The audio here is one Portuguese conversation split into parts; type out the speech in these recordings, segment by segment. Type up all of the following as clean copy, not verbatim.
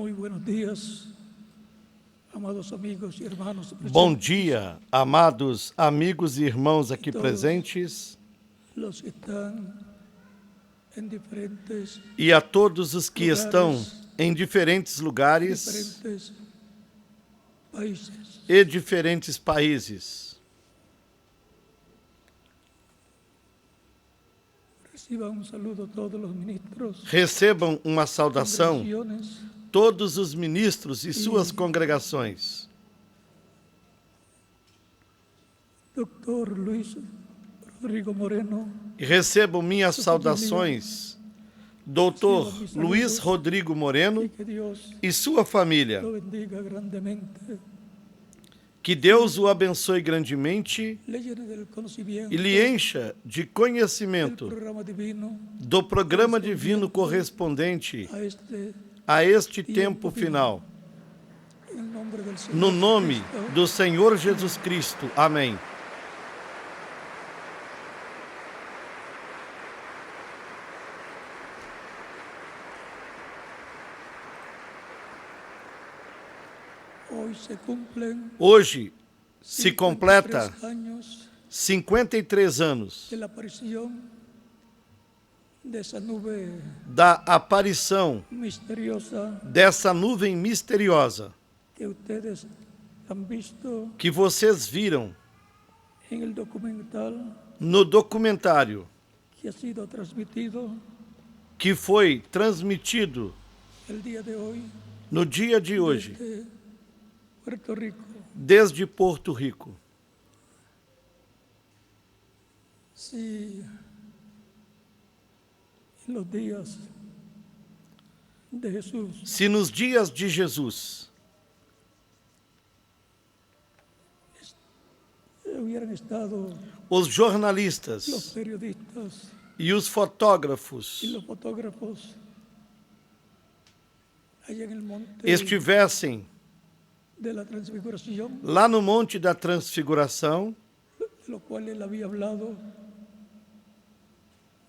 Muy buenos días, amados amigos y hermanos presentes. Bom dia, amados amigos e irmãos aqui todos presentes, Los que están en diferentes e a todos os que lugares, estão em diferentes lugares diferentes países. e diferentes países. Reciban un saludo a todos los ministros, Recebam uma saudação congregaciones, todos os ministros e suas congregações. Dr. Luis Rodrigo Moreno, E recebam minhas saudações, Dr. Luiz Rodrigo Moreno y que Dios e sua família. lo bendiga grandemente, Que Deus o abençoe grandemente le llene del conocimiento e lhe encha de del conhecimento programa divino do programa divino correspondente a a este tempo final. en el nombre del Señor No nome Cristo. do Senhor Jesus Cristo. Amém. Hoy se cumplen Hoje se completa 53 años 53 anos de la aparición de esa nube da aparição misteriosa dessa nuvem misteriosa que ustedes han visto que vocês viram en el documental no documentário que ha sido transmitido que foi transmitido el día de hoy no dia de hoje de Puerto Rico. desde Porto Rico. Si en los días de Jesús Se nos dias de Jesus hubieran estado os los jornalistas periodistas e os fotógrafos y los fotógrafos allá en el monte estivessem de la transfiguración, lá no Monte da Transfiguração, de lo cual él había hablado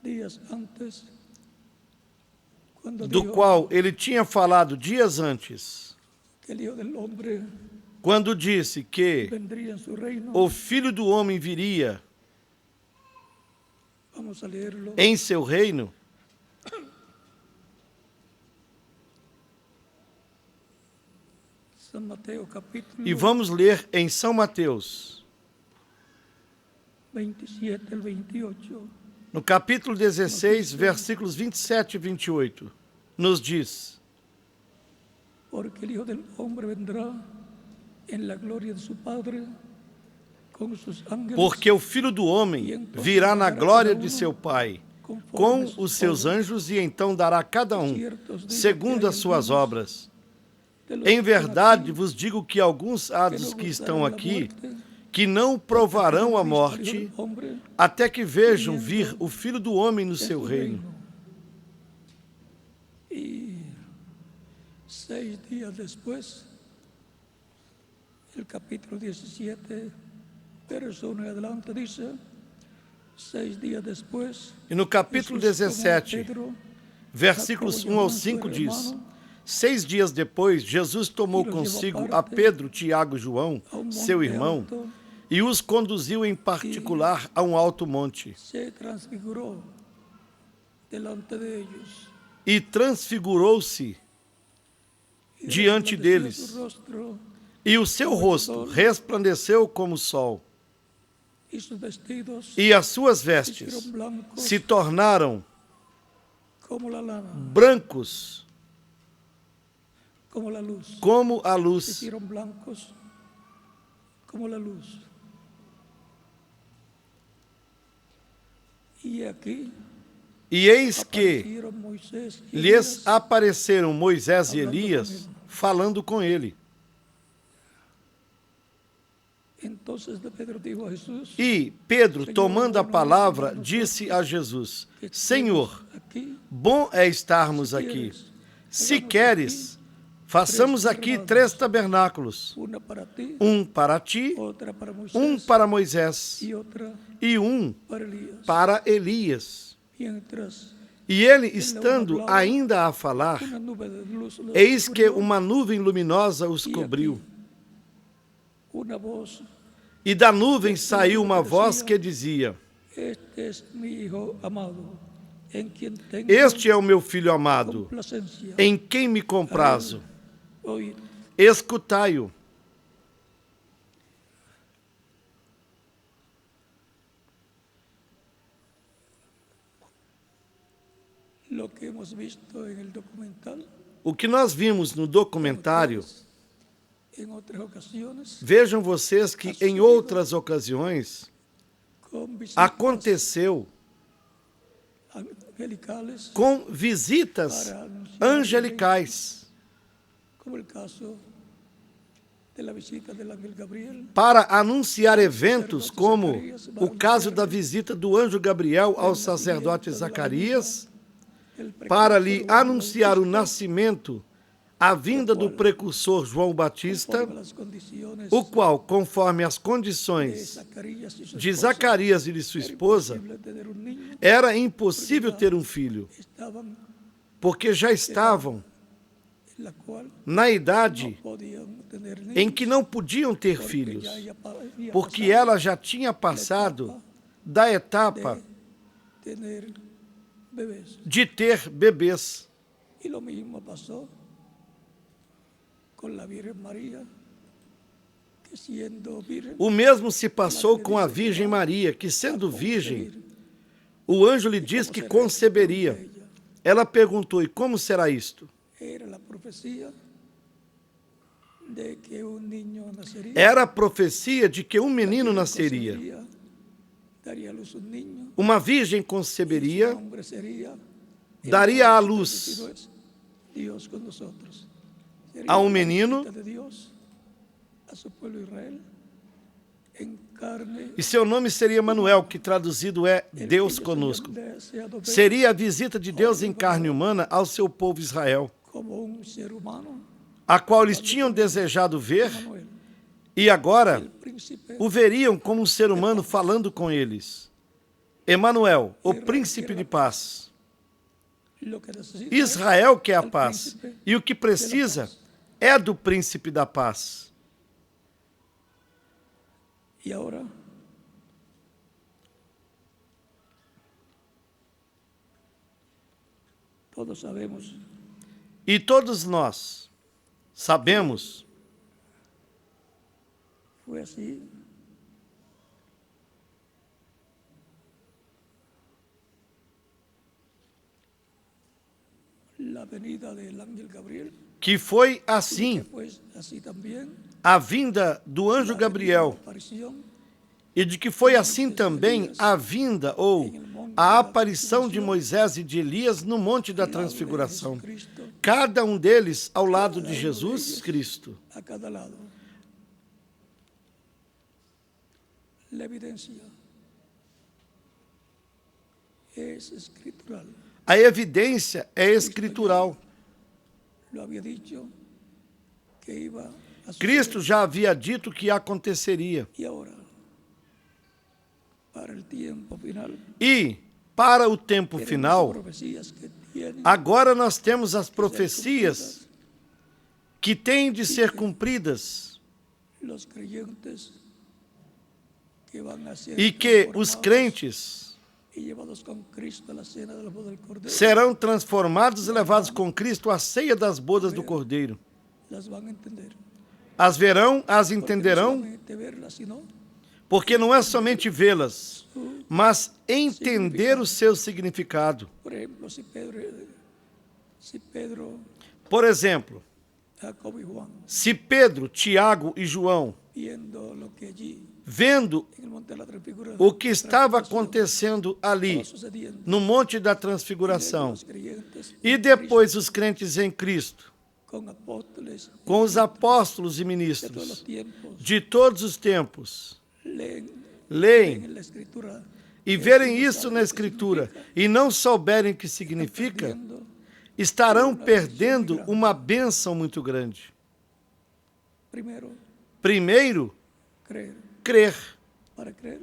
días antes, cuando do dijo qual ele tinha falado dias antes, que el Hijo del Hombre quando disse que vendría en su reino. o Filho do Homem viria Vamos a leerlo. em seu reino. San Mateo capítulo E vamos ler em São Mateus, 27 al 28. no capítulo 16, versículos 27 e 28, nos diz: Porque el Hijo del Hombre vendrá en la gloria de su Padre con sus ángeles, Porque o Filho do Homem virá na glória de seu Pai, com os seus anjos, e então dará a cada um segundo as suas obras. de los Em que verdade están vos digo que alguns há aquí, dos no que gustaron estão la aqui, muerte, que não provarão a morte, Hijo del Hombre até que vejam vir o Filho do Homem no en seu su reino. Y 6 días después, el capítulo 17, verso 1 en adelante dice, 6 días después, E no capítulo Jesús tomó a 17, Pedro, versículos 1 ao 5 diz: 6 dias depois, Jesus tomou consigo a Pedro, Tiago e João, a un seu monte irmão, alto, e os conduziu em particular a um alto monte, se transfiguró delante de ellos. e transfigurou-se Y diante resplandeció deles, su rostro, e o seu rosto resplandeceu como o sol, y sus vestidos e as suas se vestes hicieron blancos se tornaram como la lana, brancos como la luz. como a Se luz. hicieron blancos como la luz. Y aquí E eis que aparecieron Moisés y lhes Elías apareceram Moisés e Elias falando com ele. Entonces de Pedro dijo a Jesús, E Pedro, tomando a palavra, disse a Jesus: Senhor, aquí, bom é estarmos aqui. Se queres, façamos aqui 3 tabernáculos, una para ti, um para ti, otra para Moisés um para Moisés y otra e um para Elías. para Elias. Mientras E ele, estando ainda a falar, una nube de luz los eis que cubrió, uma nuvem luminosa os y cobriu. aquí una voz: E da nuvem saiu uma voz que dizia: este es mi hijo amado, en quien tengo Este é o meu filho amado, complacencia. em quem me comprazo. Oíd. Escutai-o. Lo que hemos visto en el documental, O que nós vimos no documentário, en otras ocasiones, vejam vocês que em outras ocasiões con visitas aconteceu angelicales, com visitas angelicais como el caso de la visita del ángel Gabriel, para anunciar eventos como o caso da visita do anjo Gabriel ao sacerdote Zacarias, el para lhe precursor anunciar o nascimento, a vinda do precursor João Batista, conforme a las condiciones o qual, conforme as de condições Zacarías y su de esposa, Zacarias e de sua esposa, imposible tener un niño, era impossível ter um filho, estaban porque já estavam en la cual na idade podían tener niños, em que não podiam ter porque filhos, ya había porque pasado ela já tinha passado da etapa de tener bebés. de ter bebês. Y lo mismo pasó con la Virgen María, que siendo virgen, O mesmo se passou com a Virgem Maria, que sendo virgem, o anjo lhe diz que conceberia. Ela perguntou: e como será isto? era la profecía de que un niño nacería. Era a profecia de que um menino nasceria. Concebería, daría a luz un niño, Uma virgem y su conceberia, nombre sería el daria à Dios luz prometido es Dios con nosotros. Sería a um la menino, visita de Dios a su pueblo Israel en carne. e seu nome seria Manuel, que traduzido é el Deus que ellos conosco. habían deseado ver Seria a visita de Deus em carne humana ao seu povo Israel, como un ser humano, a qual eles tinham desejado ver, Manuel, e agora el príncipe o veriam como um ser humano falando com eles. Emanuel, o príncipe de paz. lo que necesita Israel quer a paz, e o que precisa é do príncipe da paz. y ahora todos sabemos E todos nós sabemos, fue así la venida del ángel Gabriel, que foi que assim fue así también a vinda do anjo Gabriel, la aparición e de que foi assim também a vinda ou a aparição de Moisés e de Elias no Monte da Transfiguração. Cristo Cada um deles ao lado de Jesus Cristo. a cada lado. La evidencia es escritural. A evidência é escritural. Lo había dicho que iba a suceder. Cristo já havia dito que aconteceria. Y ahora, para el tiempo final, E, para o tempo tenemos final, profecías que tienen agora nós temos as profecias que têm de ser cumpridas los creyentes que van a ser e que os transformados crentes y llevados con Cristo a la cena de la boda del Cordero, serão transformados e levados com Cristo à ceia das bodas do Cordeiro. las van a entender. As verão, as Porque no entenderão, solamente verlas, sino porque não é somente vê-las, mas entender o seu significado. por ejemplo, si Pedro, Por exemplo, Jacobo y Juan, se Pedro, Tiago e João, viendo lo que allí vendo en el monte de la transfiguración o que estava acontecendo ali, estaba sucediendo, no Monte da y Transfiguração, los creyentes e depois os crentes em Cristo, con apóstoles com os apóstolos e de todos los ministros tiempos, de todos os tempos, leen leem en la Escritura e verem isso na Escritura e não souberem o que significa, viendo estarão perdendo uma bênção muito grande. primero Primeiro, creer. crer. Para creer,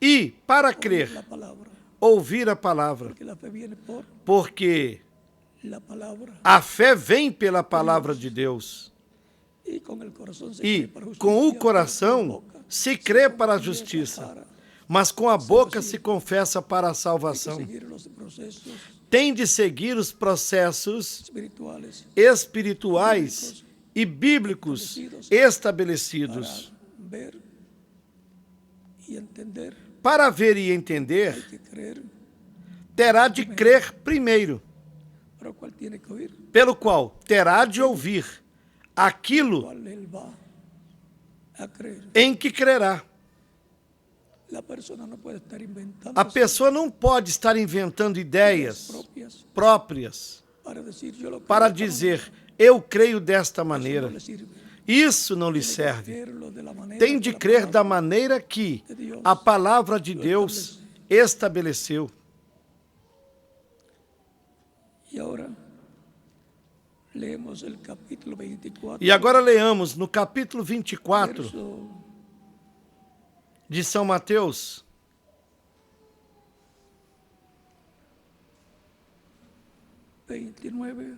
E, para oír crer, la palabra. ouvir a palavra, porque la fe viene por porque la palabra. a fé vem pela palavra de Deus. Y con el corazón se E cree para justicia, com o pero con la coração boca se crê para a confiesa justiça, para mas com a boca se confessa para a Hay que salvação. seguir los procesos Tem de seguir os processos espirituales espirituais e bíblicos estabelecidos. para ver y entender. Para ver e Hay entender, que creer, terá de crer primeiro, para lo cual tiene que oír, pelo qual terá de ouvir aquilo cual él va a creer. em que crerá. La persona no puede estar inventando A pessoa não pode estar inventando ideias propias próprias para decir yo lo creo para de esta dizer, eu creio desta manera. Eso maneira. no le sirve. Isso não lhe Tiene que serve. creerlo de la manera Tem que de la crer da palabra maneira que de Dios a palavra de Deus estabeleceu. Y ahora leemos el capítulo 24, E agora leamos no capítulo 24 verso de São Mateus, 29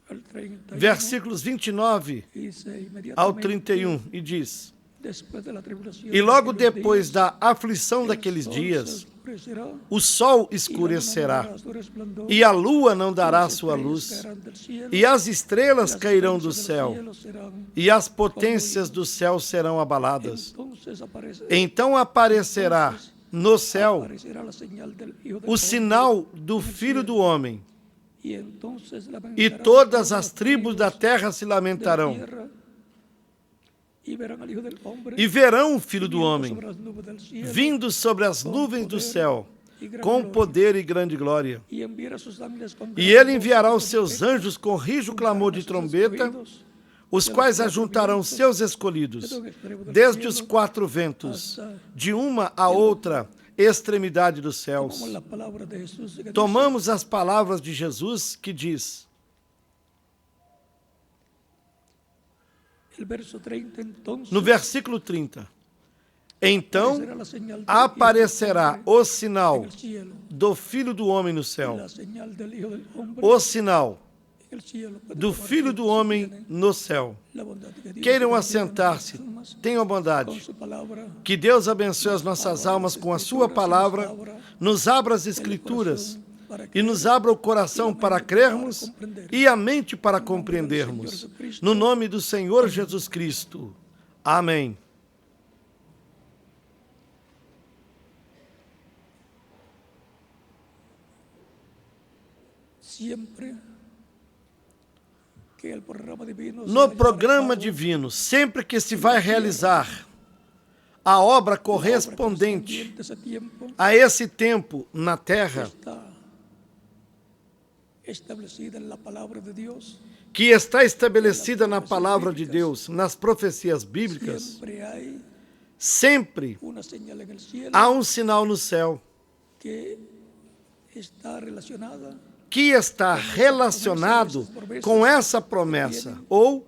al 31. versículos 29 Dice ao inmediatamente 31, e diz: después de la tribulación E logo de aquellos depois días, da aflição el daqueles sol dias, se oscurecerá, o sol y la luna no escurecerá, dará su resplandor, e a lua não dará las sua estrellas luz, caerán del cielo, e as estrelas las cairão do potencias del céu, cielo serán. e as potências do céu serão abaladas. Entonces Então aparecerá no céu aparecerá la señal del Hijo del o Hombre sinal do en el Filho cielo, do Homem, y entonces e lamentarán todas todas as las tribos da terra se de la lamentarão, tierra, y verán al Hijo del Hombre e verão o Filho do viniendo Homem sobre las nubes del cielo, vindo sobre as nuvens do céu, com poder e grande glória. y enviará sus ángeles con E gran ele voz enviará de os seus trompeta, anjos com rijo juntarán clamor a de sus trombeta, escogidos os quais ajuntarão seus escolhidos, desde os quatro ventos, de uma a outra extremidade dos céus. como la palabra de Jesús que dice, Tomamos as palavras de Jesus que diz, el verso 30, entonces no versículo 30, então aparecerá la señal del aparecerá Hijo o del sinal Hombre en el cielo, do Filho do Homem no céu, la señal del Hijo del Hombre o sinal en el cielo. Puede do tomar Filho do asiento si Homem tienen no céu. la bondad de Dios, Queiram que bendiga assentar-se, nuestras almas tenham con bondade. su palabra, Que Deus abençoe as nossas almas com a sua palavra, nos abra as escrituras e nos abra o coração para crermos e a mente para compreendermos. No nome do Senhor Jesus Cristo. Amém. siempre que el programa divino se No vaya a programa llevar a cabo, divino, sempre que se vai realizar a obra la obra correspondente correspondiente a ese tiempo a esse tempo na terra, está establecida en la palabra de Dios. que está estabelecida na palavra de Deus, nas profecias bíblicas, Siempre hay sempre una señal en el cielo há um sinal no céu que está relacionada que está relacionado com essa promessa ou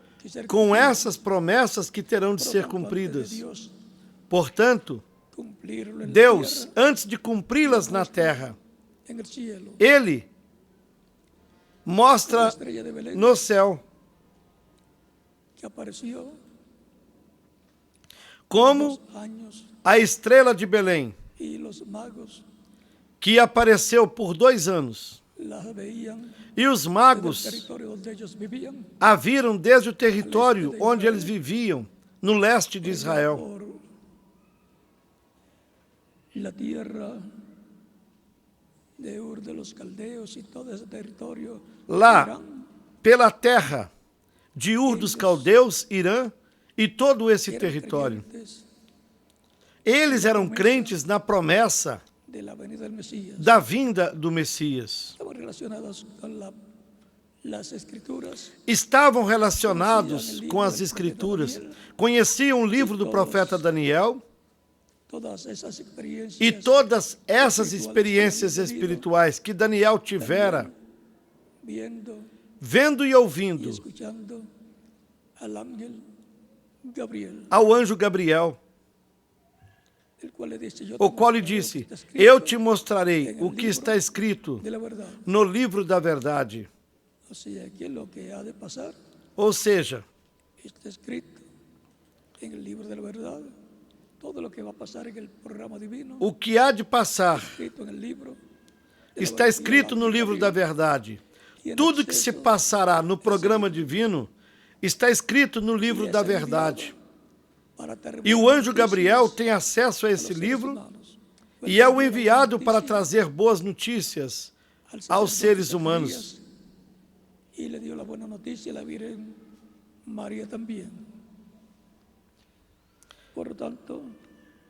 com essas promessas que terão de ser por parte de cumpridas. Dios, Portanto, cumplirlo en la Deus, tierra, antes de cumpri-las na terra, en el cielo. Ele La mostra estrella de Belén no céu que apareció como 2 años a estrela de Belém, y los magos que apareceu por 2 anos. la veían E os del magos territorio donde ellos vivían a viram desde o território onde eles viviam, no leste de Israel. por la tierra de Ur de los Caldeos y todo ese territorio. Lá, Irán, pela terra de Ur dos Caldeus, Irã, e todo esse eran território. creyentes Eles eram crentes na promessa de la venida del Mesías. da vinda do Messias. Estaban relacionados con las escrituras. Estavam relacionados com as Escrituras, conheciam o livro do profeta Daniel Todas esas experiencias e todas essas experiências espirituais que Daniel tivera, viendo vendo e y ouvindo escuchando al ángel Gabriel. ao anjo Gabriel. o qual lhe disse: eu te mostrarei o que está escrito no livro da verdade. Ou seja, está escrito en el libro de la verdad, todo lo que va a pasar en el programa divino, o que há de passar escrito en el libro, está escrito no livro da verdade. Tudo que se passará no programa divino está escrito no livro da verdade. E o anjo Gabriel tem acesso a esse livro e é o enviado para trazer boas notícias aos seres humanos. E le dio la buena noticia a la Virgen María también. Por tanto,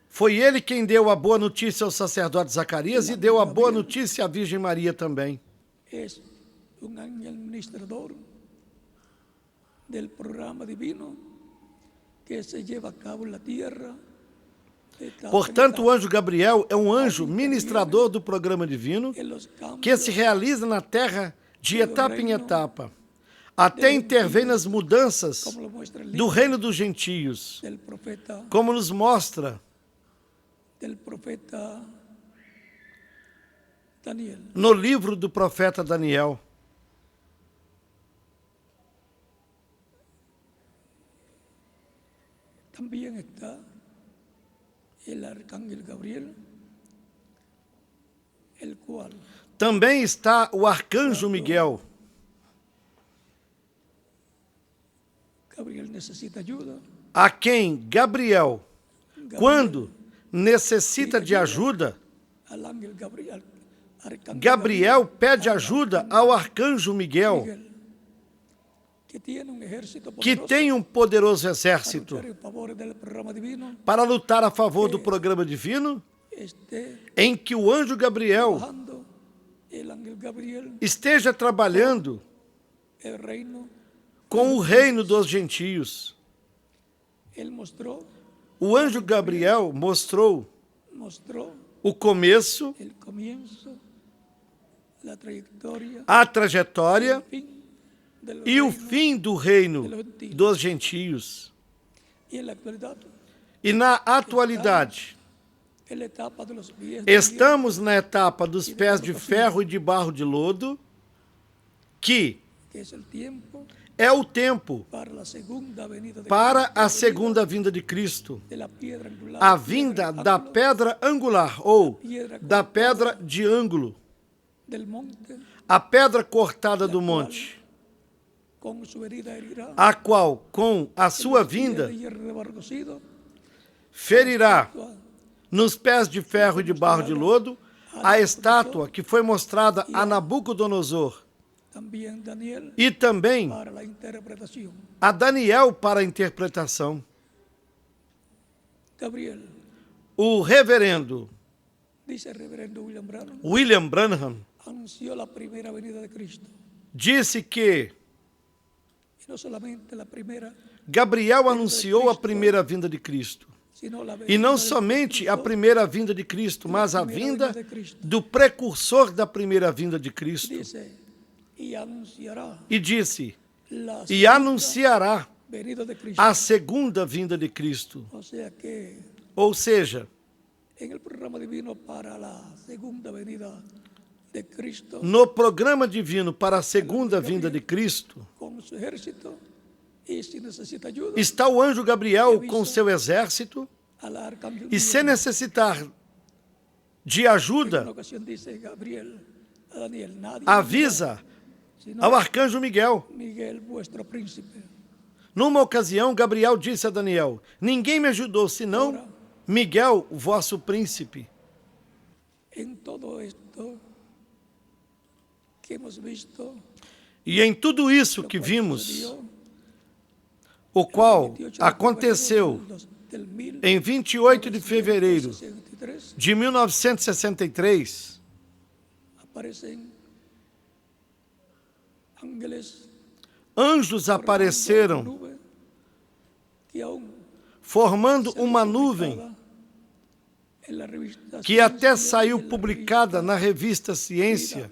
foi ele quem deu a boa notícia ao sacerdote Zacarias e deu a boa notícia à Virgem Maria também. Es un ángel ministrador del programa divino que se lleva a cabo en la tierra. Portanto, o anjo Gabriel é um anjo ministrador do programa divino que se realiza na terra de etapa em etapa, até intervém nas mudanças do reino dos gentios, como nos mostra no livro do profeta Daniel. Também está o arcángel Gabriel, el cual também está o arcanjo Miguel. Gabriel necessita ajuda. A quem Gabriel, quando necessita de ajuda, Gabriel pede ajuda ao arcanjo Miguel, que tem um poderoso exército para lutar a favor do programa divino, em que o anjo Gabriel esteja trabalhando com o reino dos gentios. O anjo Gabriel mostrou o começo, a trajetória e o fim do reino dos gentios. E na atualidade, estamos na etapa dos pés de ferro e de barro de lodo, que é o tempo para a segunda vinda de Cristo, a vinda da pedra angular, ou da pedra de ângulo, a pedra cortada do monte, a qual, com a sua vinda, ferirá nos pés de ferro e de barro de lodo a estátua que foi mostrada a Nabucodonosor, e também a Daniel para a interpretação. O reverendo William Branham disse que Gabriel anunciou a primeira vinda de Cristo. E não somente a primeira vinda de Cristo, mas a vinda do precursor da primeira vinda de Cristo. E disse, e anunciará a segunda vinda de Cristo. Ou seja, no programa divino para a segunda vinda de Cristo, está o anjo Gabriel com seu exército, e se necessitar de ajuda, avisa ao arcanjo Miguel. Numa ocasião, Gabriel disse a Daniel: ninguém me ajudou, senão Miguel, o vosso príncipe. E em tudo isso que vimos, o qual aconteceu em 28 de fevereiro de 1963, anjos apareceram, formando uma nuvem que até saiu publicada na revista Ciência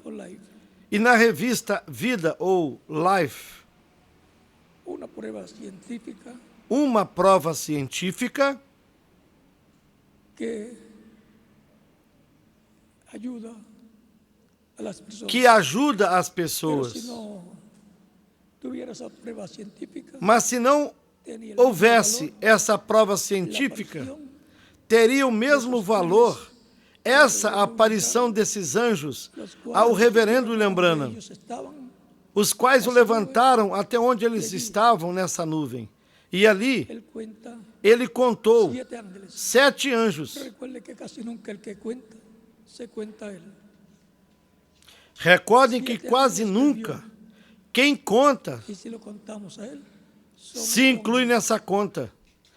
e na revista Vida ou Life. Uma prova científica que ajuda a las personas. que ajuda as Pero pessoas. si no tuviera esa prueba científica, Mas se não tenía el mismo houvesse valor, essa prova la científica, aparición teria o mesmo valor essa aparição desses anjos ao reverendo William Branham, ellos estaban, os quais o levantaram até onde eles estavam nessa nuvem. E ali él cuenta ele contou 7 ángeles. 7 anjos. Recuerde que casi nunca el que cuenta, se cuenta él. Recordem que quase nunca quem conta Y si lo contamos a él, son se inclui nessa conta.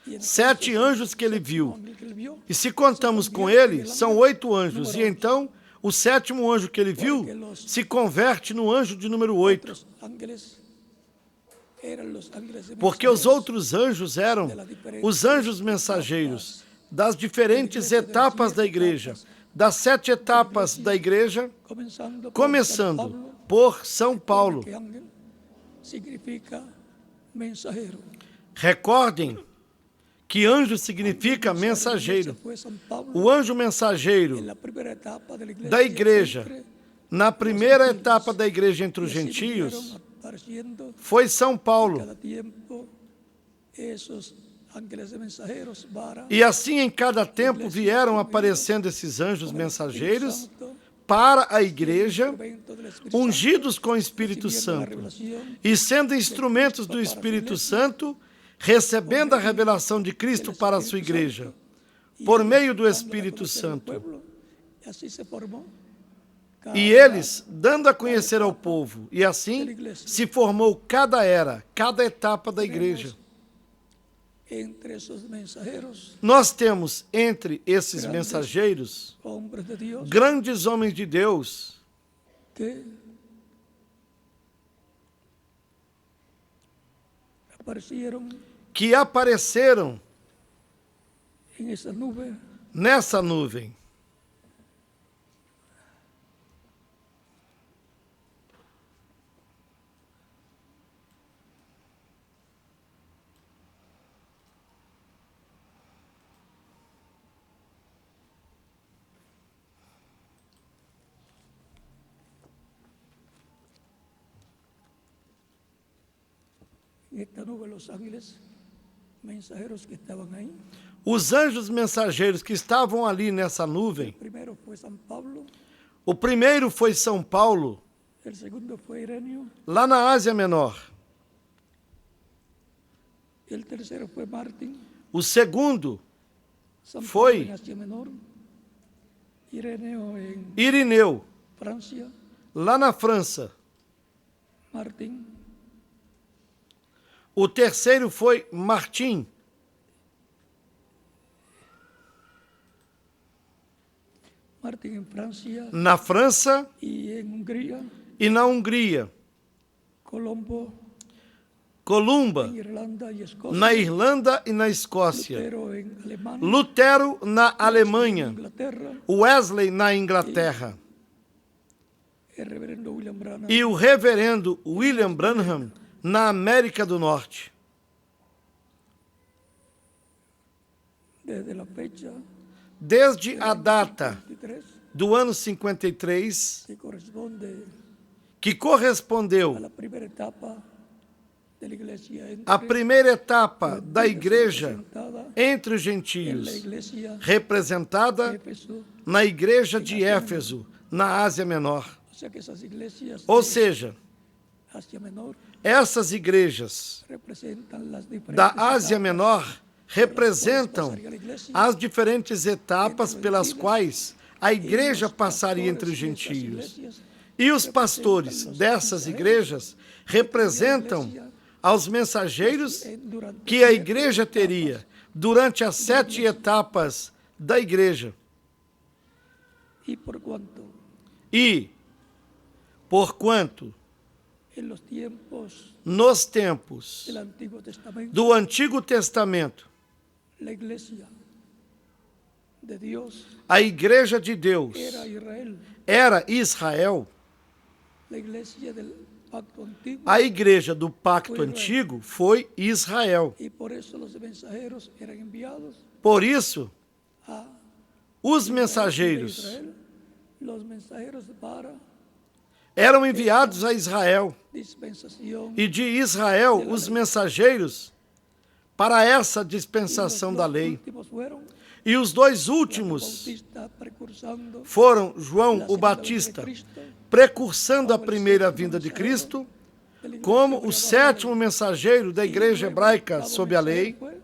y entonces 7 el anjos que ele séptimo viu. ángel que él vio, E se contamos com ele, são 8 anjos. E então, o 7º anjo que ele viu se converte no anjo de número 8. otros ángeles eran los ángeles Porque os mensajeros outros anjos eram os anjos mensageiros das diferentes etapas da igreja, das 7 etapas da igreja, começando por São Paulo. que ángel significa mensajero. Recordem que anjo significa mensageiro. Fue San Pablo O anjo mensageiro en la primera etapa de la da igreja, entre na primeira etapa da igreja entre os y así gentios, vinieron apareciendo foi São Paulo. cada tiempo esos ángeles de mensajeros para E assim em cada tempo vieram aparecendo esses anjos mensageiros para a igreja, ungidos com o Espírito Santo e sendo instrumentos do Espírito Santo, recebendo a revelação de Cristo para a sua igreja, por meio do Espírito Santo. E eles, dando a conhecer ao povo, e assim se formou cada era, cada etapa da igreja. entre esos mensajeros, Nós temos entre esses mensageiros hombres de Dios grandes homens de Deus que aparecieron que apareceram en esa nube nessa nuvem. en esta nube los ángeles mensajeros que estaban ahí. Os anjos mensageiros que estavam ali nessa nuvem, Primero fue San Pablo, o primeiro foi São Paulo, el segundo fue Ireneo, lá na Ásia Menor. el tercero fue Martín, O segundo, San Foi. Pablo en Asia Menor, Ireneo en Irineu, Francia, lá na França. Martín O terceiro foi Martim, en Francia na França y en Hungría, e na Hungria. Colombo Columba, en Irlanda y Escocia, na Irlanda e na Escócia. Lutero en Alemania, Lutero, na Alemanha. Inglaterra, Wesley, na Inglaterra. el reverendo William Branham E o reverendo William Branham, na América do Norte. desde la fecha Desde a data 23 do ano 53, que corresponde que a correspondeu la primera etapa de la iglesia à primeira etapa da entre igreja representada entre os en la gentios, iglesia representada de Éfeso, na igreja de Éfeso, na Ásia Menor. o sea que esas iglesias Ou de seja, Asia Menor essas igrejas representan las diferentes da Ásia etapas Menor representam pasaría la iglesia as diferentes etapas pelas quais a igreja passaria entre os gentios. E os pastores dessas igrejas representam aos mensageiros que a igreja teria durante as 7 etapas da igreja. y por cuanto E, porquanto, en los tiempos nos tempos del Antiguo Testamento do Antigo Testamento, la iglesia de Dios a igreja de Deus era Israel, era Israel, la iglesia del pacto antiguo, a igreja do Pacto Antigo foi Israel. y por eso los mensajeros eran enviados Por isso, a os mensageiros Israel, los mensajeros para eram enviados a Israel, dispensación, e de Israel os mensageiros para essa y los dispensação da dos lei. últimos fueron E os dois Juan el últimos Bautista, precursando foram João la o segunda Batista, venida de Cristo, precursando a primeira vinda de Cristo, de la iglesia como o hebrea sétimo bajo la ley. mensageiro da Y igreja luego, hebraica el octavo sob a lei, mensajero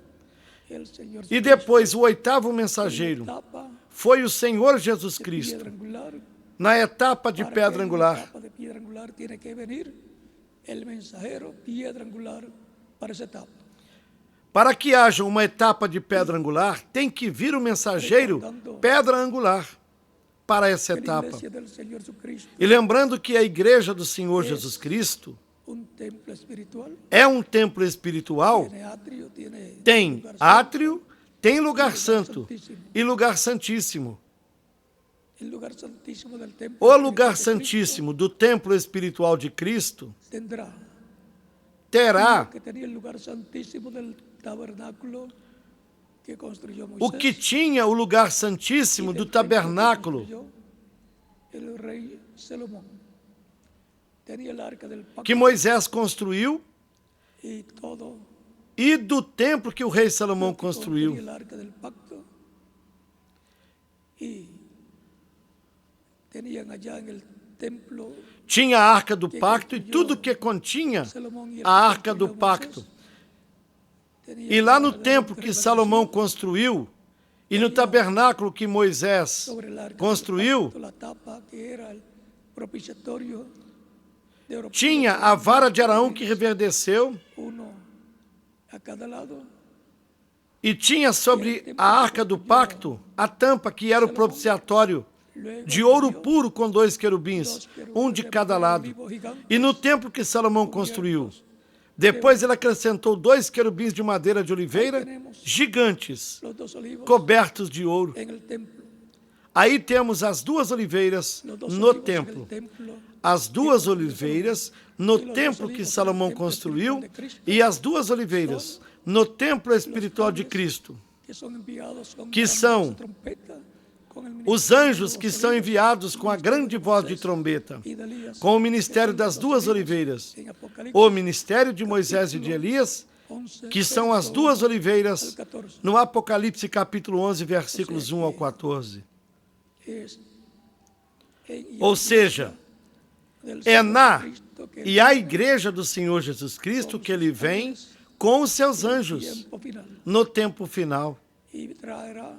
fue el Señor e Jesucristo, depois o oitavo en la mensageiro etapa foi o Senhor Jesus de Cristo, piedra angular. na etapa de Para pedra que en la angular. etapa de piedra angular tiene que venir el mensajero piedra angular para esa etapa. Para que haja uma etapa de pedra angular, tem que vir o mensageiro pedra angular para essa Que la etapa. iglesia del Señor Jesucristo E lembrando que a igreja do Senhor Jesus Cristo un templo espiritual, é um templo espiritual, tiene atrio, tiene tem lugar átrio, tem lugar santo e lugar santíssimo. el lugar santísimo del templo O lugar espiritual de Cristo santíssimo do templo espiritual de Cristo tendrá terá que tenía el lugar santísimo del tabernáculo que construyó o Moisés, que tinha o lugar santíssimo do tabernáculo el rey Salomón. Tenía el arca del pacto que Moisés construiu y todo e do templo que o rei Salomão lo que contenía construiu. el arca del pacto, y tenían allá en el templo Tinha a arca do pacto e tudo que continha Salomón y el a que arca do construyó pacto. Moisés. Tenía E lá el no arca de templo que revelación Salomão construiu e no tabernáculo que Moisés sobre el arca del construiu, pacto, la tapa que era el propiciatorio de oro tinha a vara de Arão que reverdeceu uno a cada lado, e tinha sobre a arca do pacto a tampa que era o propiciatório luego de ouro dio puro com dois querubins, um de cada lado. E no templo que Salomão construiu, depois ele acrescentou dois querubins de madeira de oliveira gigantes, los dos olivos cobertos de ouro. en el templo, Aí temos as duas oliveiras los dos no olivos en templo. el templo, As duas oliveiras no templo que Salomão construiu e as duas oliveiras no templo espiritual de Cristo, que son enviados con que gran são voz de trompeta, con el os ministerio anjos de que los são olivos, enviados com a grande voz de trombeta, y de Elías, com o ministério que son das los duas olivos. oliveiras, En Apocalipsis o ministério de Moisés e de Elias, 11, que são as verso duas 1 al oliveiras, 14. no Apocalipse capítulo 11, versículos 1 ao 14. Es en- Ou seja, del é Señor na Cristo que e a igreja do Senhor Jesus Cristo que ele vem com os seus anjos tiempo final, no tempo final y traerá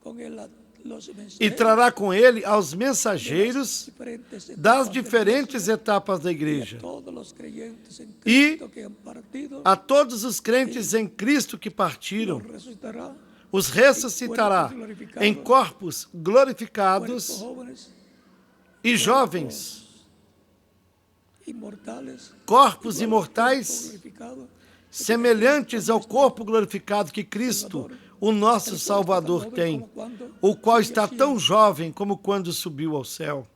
con él a los e mensajeros trará com ele aos mensageiros diferentes das etapas de diferentes etapas da igreja todos los creyentes en E Cristo que han partido, a todos os crentes em Cristo que los partiram, resucitará, os ressuscitará em corpos cuerpos glorificados jóvenes, e jovens, inmortales, corpos igual al imortais, cuerpo glorificado, semelhantes ao corpo glorificado que Cristo, o nosso Salvador, tem, o qual está tão jovem como quando subiu ao céu.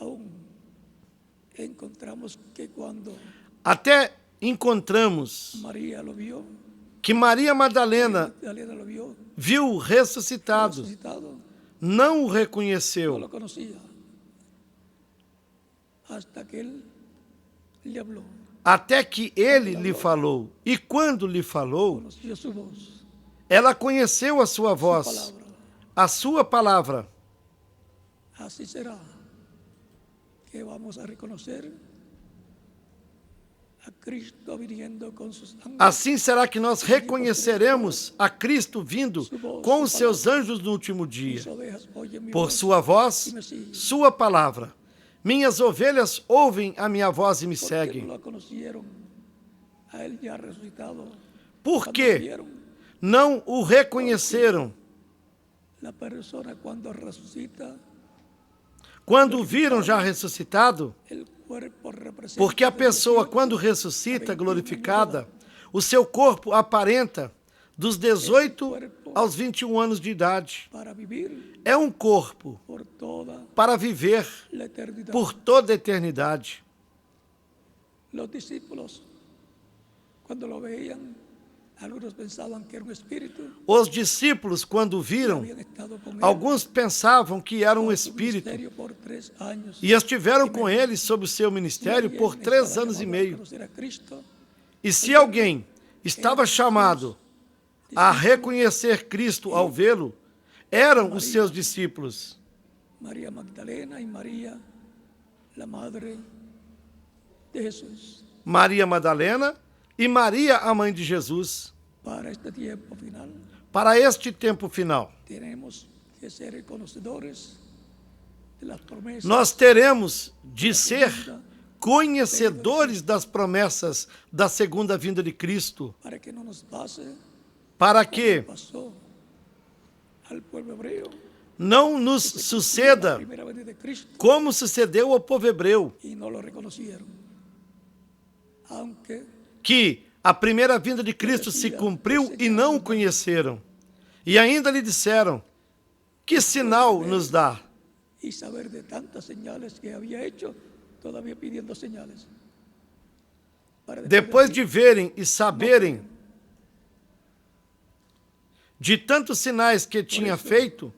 aún encontramos que cuando Até encontramos María lo vio, que Maria Madalena Magdalena lo vio viu o ressuscitado, resucitado, não o no reconheceu, lo conocía, hasta que él le habló, até que ele lhe falou. E quando lhe falou, conoció su voz, ela conheceu a sua su voz, palabra. a sua palavra. Así será que vamos a reconocer a Cristo viniendo con sus ángeles. Assim será que nós reconheceremos a Cristo vindo com os seus anjos no último dia. Mis ovejas oyen mi Por voz sua voz, y me siguen. sua palavra. Minhas ovelhas ouvem a minha voz e me Porque seguem. no lo conocieron a él ya resucitado. Por Cuando quê? vieron Não o reconheceram. la persona cuando resucita, Quando o viram já ressuscitado, el cuerpo representa porque a pessoa, quando ressuscita glorificada, o seu corpo aparenta dos 18 aos 21 anos de idade. para vivir É um corpo por toda para viver la eternidad. por toda a eternidade. Los discípulos, cuando lo veían Algunos pensaban que era un espíritu. Os discípulos, quando viram, Habían estado con él alguns pensavam que era um bajo su espírito ministerio por 3 años. e estiveram com ele sob o seu ministério por 3 anos e meio. Conocer a Cristo, E se alguém estava chamado a reconhecer Cristo ao vê-lo, eram os seus discípulos. María Magdalena y María, la madre de Jesús. Maria Madalena e Maria, a mãe de Jesus. Para este tiempo final, Para este tempo final, tenemos que ser reconocedores de las promesas. nós teremos de ser conhecedores das promessas da segunda vinda de Cristo, Para que no nos pase para que pasó al pueblo hebreo não nos la suceda primera venida de Cristo como sucedeu ao povo hebreu, y no lo reconocieron, aunque que a primeira vinda de Cristo se cumpriu e não o conheceram. E ainda lhe disseram: que sinal nos dá? y saber de tantas señales que había hecho, todavía pidiendo señales. Para Depois de verem e saberem de tantos sinais que tinha feito,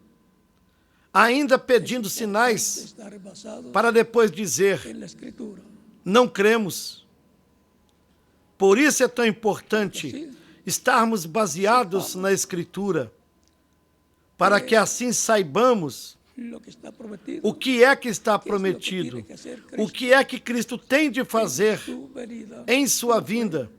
ainda pedindo sinais, estar basado para depois dizer: en la Escritura. não cremos. Por isso é tão importante estarmos baseados na Escritura, para que assim saibamos Lo que está prometido, o que é que está prometido, o que é que Cristo tem de fazer su venida em sua vinda,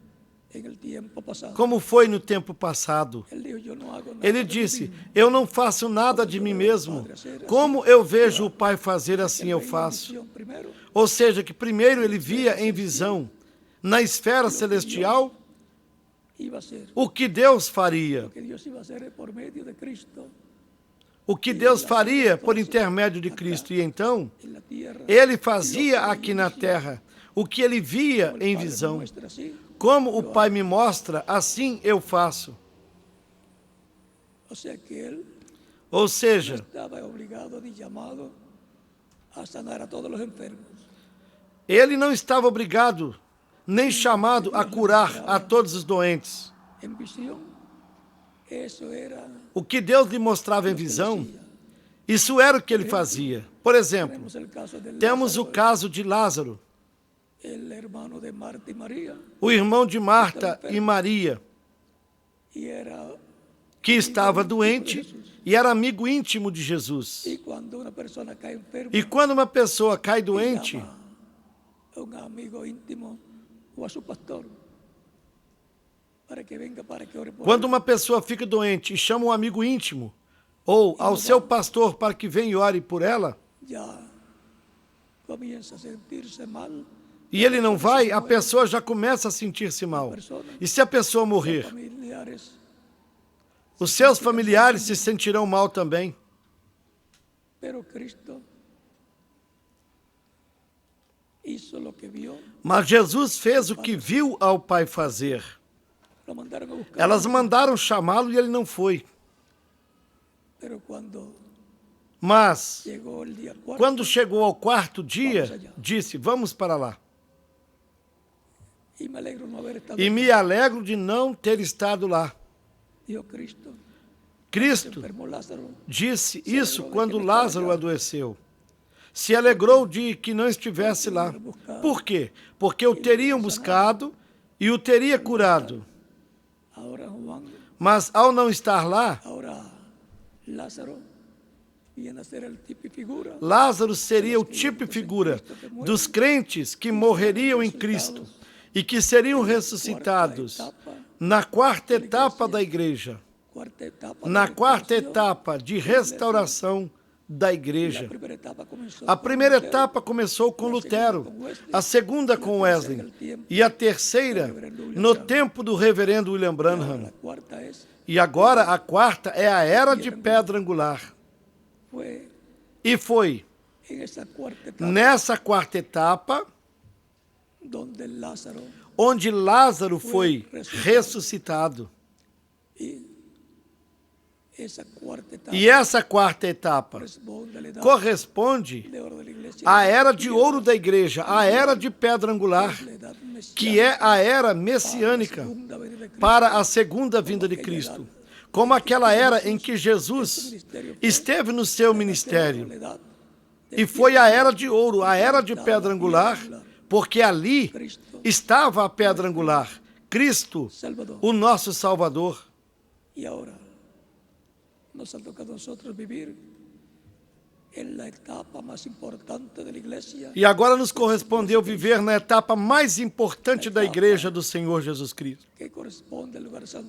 en el tiempo pasado. como foi no tempo passado. Él dijo, yo no hago nada Ele de disse: mí. eu não faço nada de mim mesmo. Como eu vejo o Pai fazer, assim eu faço. Visión primero, Ou seja, que primeiro ele via em visão, na esfera celestial, iba a ser. o que Deus faria. Lo que Dios iba a hacer por medio de Cristo O que Deus faria por intermédio de Cristo. E então, en la tierra. ele fazia aqui na terra o que ele via em Padre visão. muestra así. Como o Pai me mostra, assim eu faço. O sea que él Ou seja, estaba obligado ni llamado a sanar a todos los enfermos. ele não estava obrigado, nem chamado a curar a todos os doentes. En visión, eso era O que Deus lhe mostrava em visão, isso era o que ele fazia. Por exemplo, tenemos el caso de temos o Lázaro, caso de Lázaro, el hermano de Marta y María, o irmão de Marta e Maria, y era que estava doente e era amigo íntimo de Jesus. y cuando una persona cae enferma, E quando uma pessoa cai doente, llama a un amigo íntimo o a su pastor para que venga para que ore por quando él. uma pessoa fica doente e chama um amigo íntimo ou ao seu pastor para que venha e ore por ela, Ya comienza a sentirse mal. e ele não vai, a pessoa já começa a sentir-se mal. E se a pessoa morrer, Familiares, os seus familiares se sentirão mal também. pero Cristo hizo lo que vio. Mas Jesus fez o que viu ao Pai fazer. Lo mandaron a buscar. Elas mandaram chamá-lo e ele não foi. Pero cuando Mas, llegó el día 4, quando chegou ao 4º dia, disse: vamos para lá. y me alegro no haber estado. E me alegro de não ter estado lá. Dijo Cristo. Cristo Enfermó Lázaro. disse isso quando Lázaro adoeceu. Se alegrou de que não estivesse lá. Por quê? Porque o teriam buscado e o teria curado. Ahora Juan, Mas ao não estar lá, ahora Lázaro viene a ser el tipo y figura. Lázaro seria o tipo e figura dos crentes que morreriam em Cristo e que seriam ressuscitados na 4ª etapa da igreja, Cuarta etapa. na de 4ª restauración. etapa de restauração da La igreja. primera etapa comenzó A con primeira Lutero, etapa começou com Lutero, a segunda com Wesley e a terceira no tempo do reverendo William Branham. La cuarta es, E agora a 4ª é a era de pedra angular. fue E foi en esa cuarta etapa nessa 4ª etapa donde Lázaro onde Lázaro foi ressuscitado. y esa cuarta etapa E essa 4ª etapa corresponde a la edad corresponde de oro de la iglesia, à era de ouro da igreja, a era de pedra angular, la edad mesiánica, que é a era para la messiânica, segunda venida de Cristo. para a segunda vinda de Cristo, como aquela era em que Jesus esteve no seu ministério. E foi a era de ouro, a era de pedra angular, porque ali estava a pedra angular, Cristo, o nosso Salvador. E agora nos ha tocado a nosotros vivir en la etapa más importante de la iglesia. E agora nos correspondeu viver na etapa mais importante da igreja do Senhor Jesus Cristo.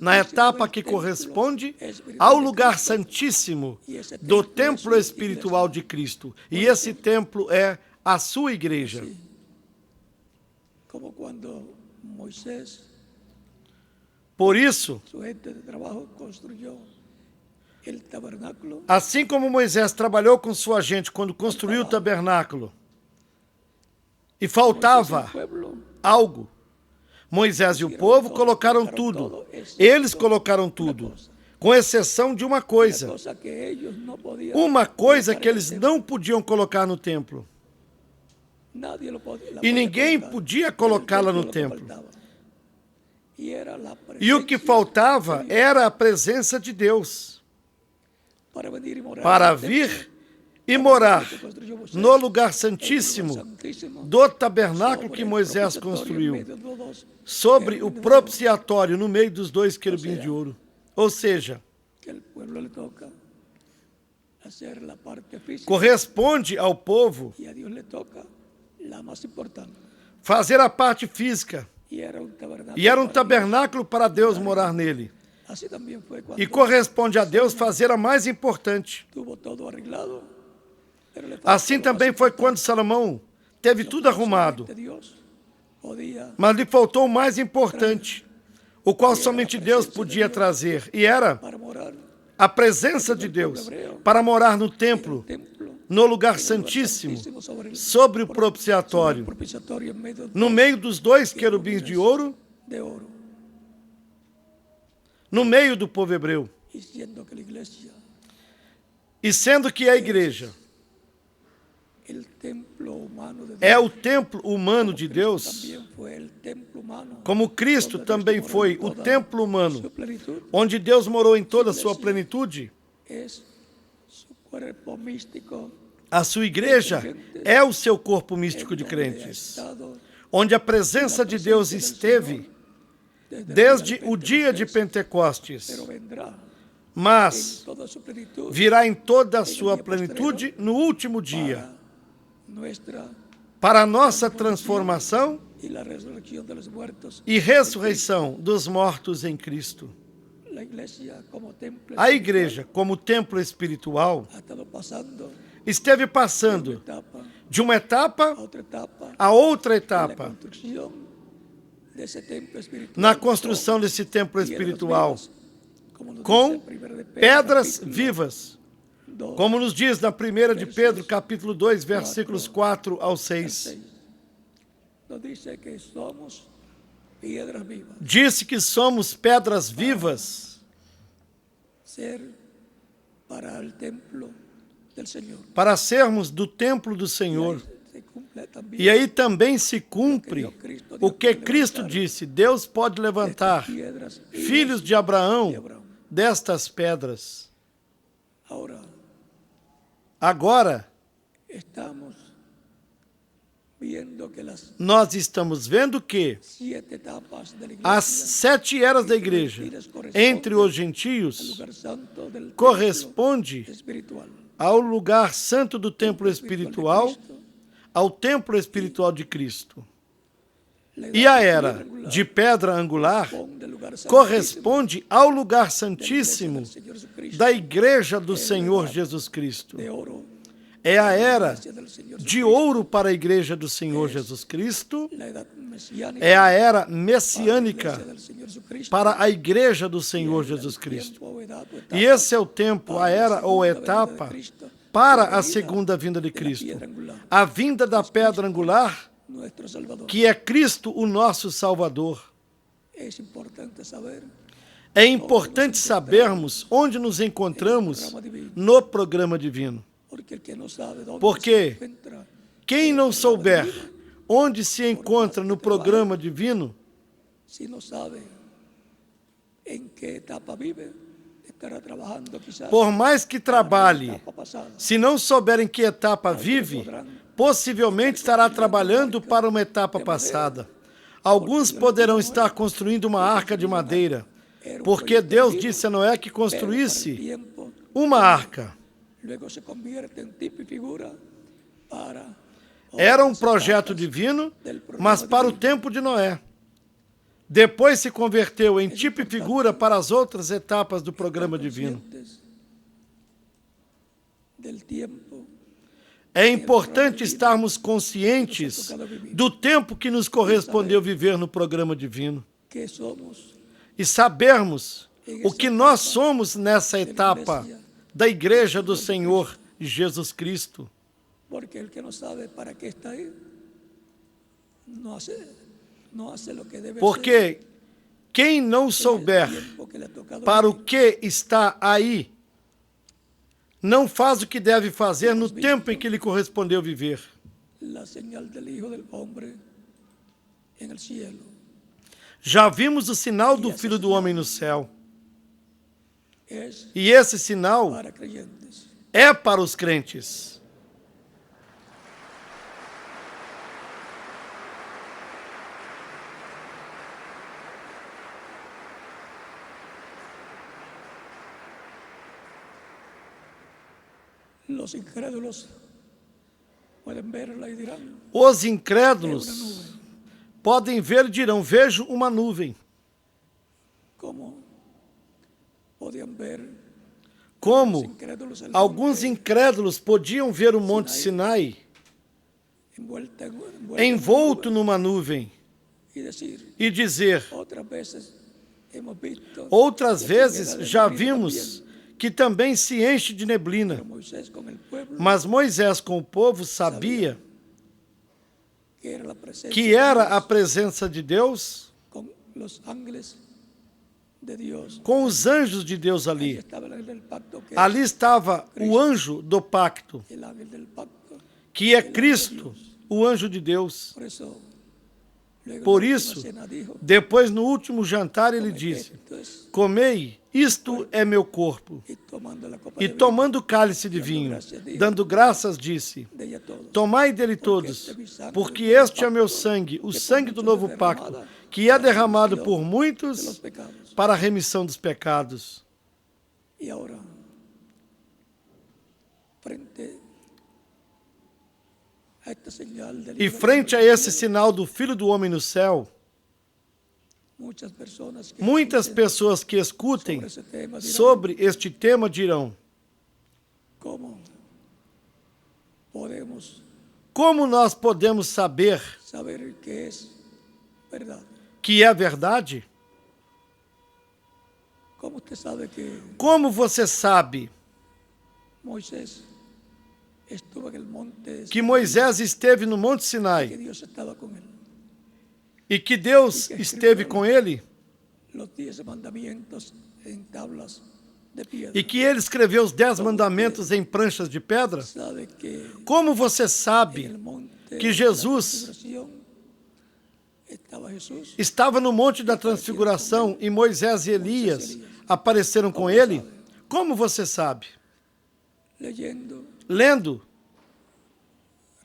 Na etapa que corresponde ao lugar santíssimo do templo espiritual de Cristo. E esse templo é a sua igreja. Como quando Moisés, por isso, su gente de trabajo, construyó el tabernáculo, assim como Moisés trabalhou com sua gente quando construiu o tabernáculo, e faltava algo, Moisés e o povo colocaram tudo. Eles colocaram tudo, com exceção de uma coisa que eles não podiam colocar no templo. E ninguém podia colocá-la no templo. E o que faltava era a presença de Deus para vir e morar no lugar santíssimo do tabernáculo que Moisés construiu, sobre o propiciatório no meio dos dois querubins de ouro. Ou seja, corresponde ao povo fazer a parte física. E era um tabernáculo para Deus morar nele. E corresponde a Deus fazer a mais importante. Assim também foi quando Salomão teve tudo arrumado. Mas lhe faltou o mais importante, o qual somente Deus podia trazer. E era a presença de Deus para morar no templo, no lugar santíssimo, sobre o propiciatório, no meio dos dois querubins de ouro, no meio do povo hebreu. E sendo que a igreja é o templo humano de Deus, como Cristo também foi o templo humano, onde Deus morou em toda a sua plenitude, a sua igreja é o seu corpo místico de crentes, onde a presença de Deus esteve desde o dia de Pentecostes, mas virá em toda a sua plenitude no último dia, para a nossa transformação e ressurreição dos mortos em Cristo. A igreja, como templo espiritual, esteve passando de uma etapa a outra etapa na construção desse templo espiritual, com pedras vivas, como nos diz na 1 de Pedro, capítulo 2, versículos 4 ao 6. Disse que somos pedras vivas para sermos do templo do Senhor. E aí também se cumpre o que Cristo disse: Deus pode levantar filhos de Abraão destas pedras. Agora, nós estamos vendo que as 7 eras da igreja entre os gentios corresponde ao lugar santo do templo espiritual, ao templo espiritual de Cristo. E a era de pedra angular corresponde ao lugar santíssimo da igreja do Senhor Jesus Cristo. É a era de ouro para a igreja do Senhor Jesus Cristo, é a era messiânica para a igreja do Senhor Jesus Cristo. E esse é o tempo, a era ou a etapa para a segunda vinda de Cristo. A vinda da pedra angular, que é Cristo, o nosso Salvador. É importante sabermos onde nos encontramos no programa divino. Porque quem não souber onde se encontra no programa divino, en qué etapa vive, estará trabajando quizás Por mais que en la trabalhe, etapa pasada. se não souber em que etapa vive, possivelmente estará trabalhando para uma etapa passada. Alguns poderão estar construindo uma arca de madeira, porque Deus disse a Noé que construísse uma arca. Luego se convierte en tipo y figura para Era um projeto divino, mas para o tempo de Noé. Depois se converteu em tipo e figura para as outras etapas do programa divino. del tiempo É importante estarmos conscientes do tempo que nos correspondeu viver no programa divino que somos, e sabermos o que nós somos nessa etapa da Igreja do Senhor Jesus Cristo. porque el que no sabe para qué está ahí, no hace lo que debe hacer Porque quem não en el souber tiempo que le ha tocado para o vivir. que está aí, não faz o que deve fazer no tempo em que lhe correspondeu viver. La señal del Hijo del Hombre en el cielo. Já vimos o sinal do Filho do Homem no céu. Es E esse sinal para creyentes. é para os crentes. Los incrédulos pueden verla y dirán, Os incrédulos podem ver e dirão, vejo uma nuvem. ¿cómo podían ver los Como incrédulos el alguns monte incrédulos podiam ver o Monte Sinai envolto numa nuvem y decir, e dizer, otras veces hemos visto outras que vezes era de já neblina vimos también, que também se enche de neblina. pero Moisés con el pueblo Mas Moisés com o povo sabia que era la presencia que era de a Dios presença de Deus con los ángeles de Dios. com os anjos de Deus Ahí ali. estaba el ángel del pacto, que Ali es estava o anjo do pacto, el ángel del pacto. que é Cristo, o anjo de Deus. Por eso, luego Por en la isso, última cena dijo, depois no último jantar ele "Come disse, esto es", comei, isto é meu corpo. y tomando la copa E de vino, tomando o cálice de vinho, dando graças, disse, de ella todos. tomai dele todos, porque este é meu sangue, o sangue do novo pacto, que é derramado por de los muitos pecados. para a remissão dos pecados. Y ahora, frente a esta señal del E Hijo del frente a Hombre en el esse cielo, sinal do Filho do Homem no céu, muchas personas que muitas escuchen pessoas que escutem sobre ese tema dirán, sobre este tema dirão, ¿cómo podemos como nós podemos saber saber que es verdad? que é verdade? ¿Cómo usted sabe que Como você sabe Moisés estuvo en el monte, que Moisés esteve no Monte que Sinai Dios estaba con él? e que Deus esteve com ele Los 10 mandamientos en tablas de piedra. e que ele escreveu os 10 mandamentos em pranchas de pedra? Sabe que Como você en sabe el monte que de Jesus la transfiguración estaba Jesús? estava no Monte da Transfiguração e Moisés e Elias apareceram com ele? Como você sabe? Leyendo, Lendo,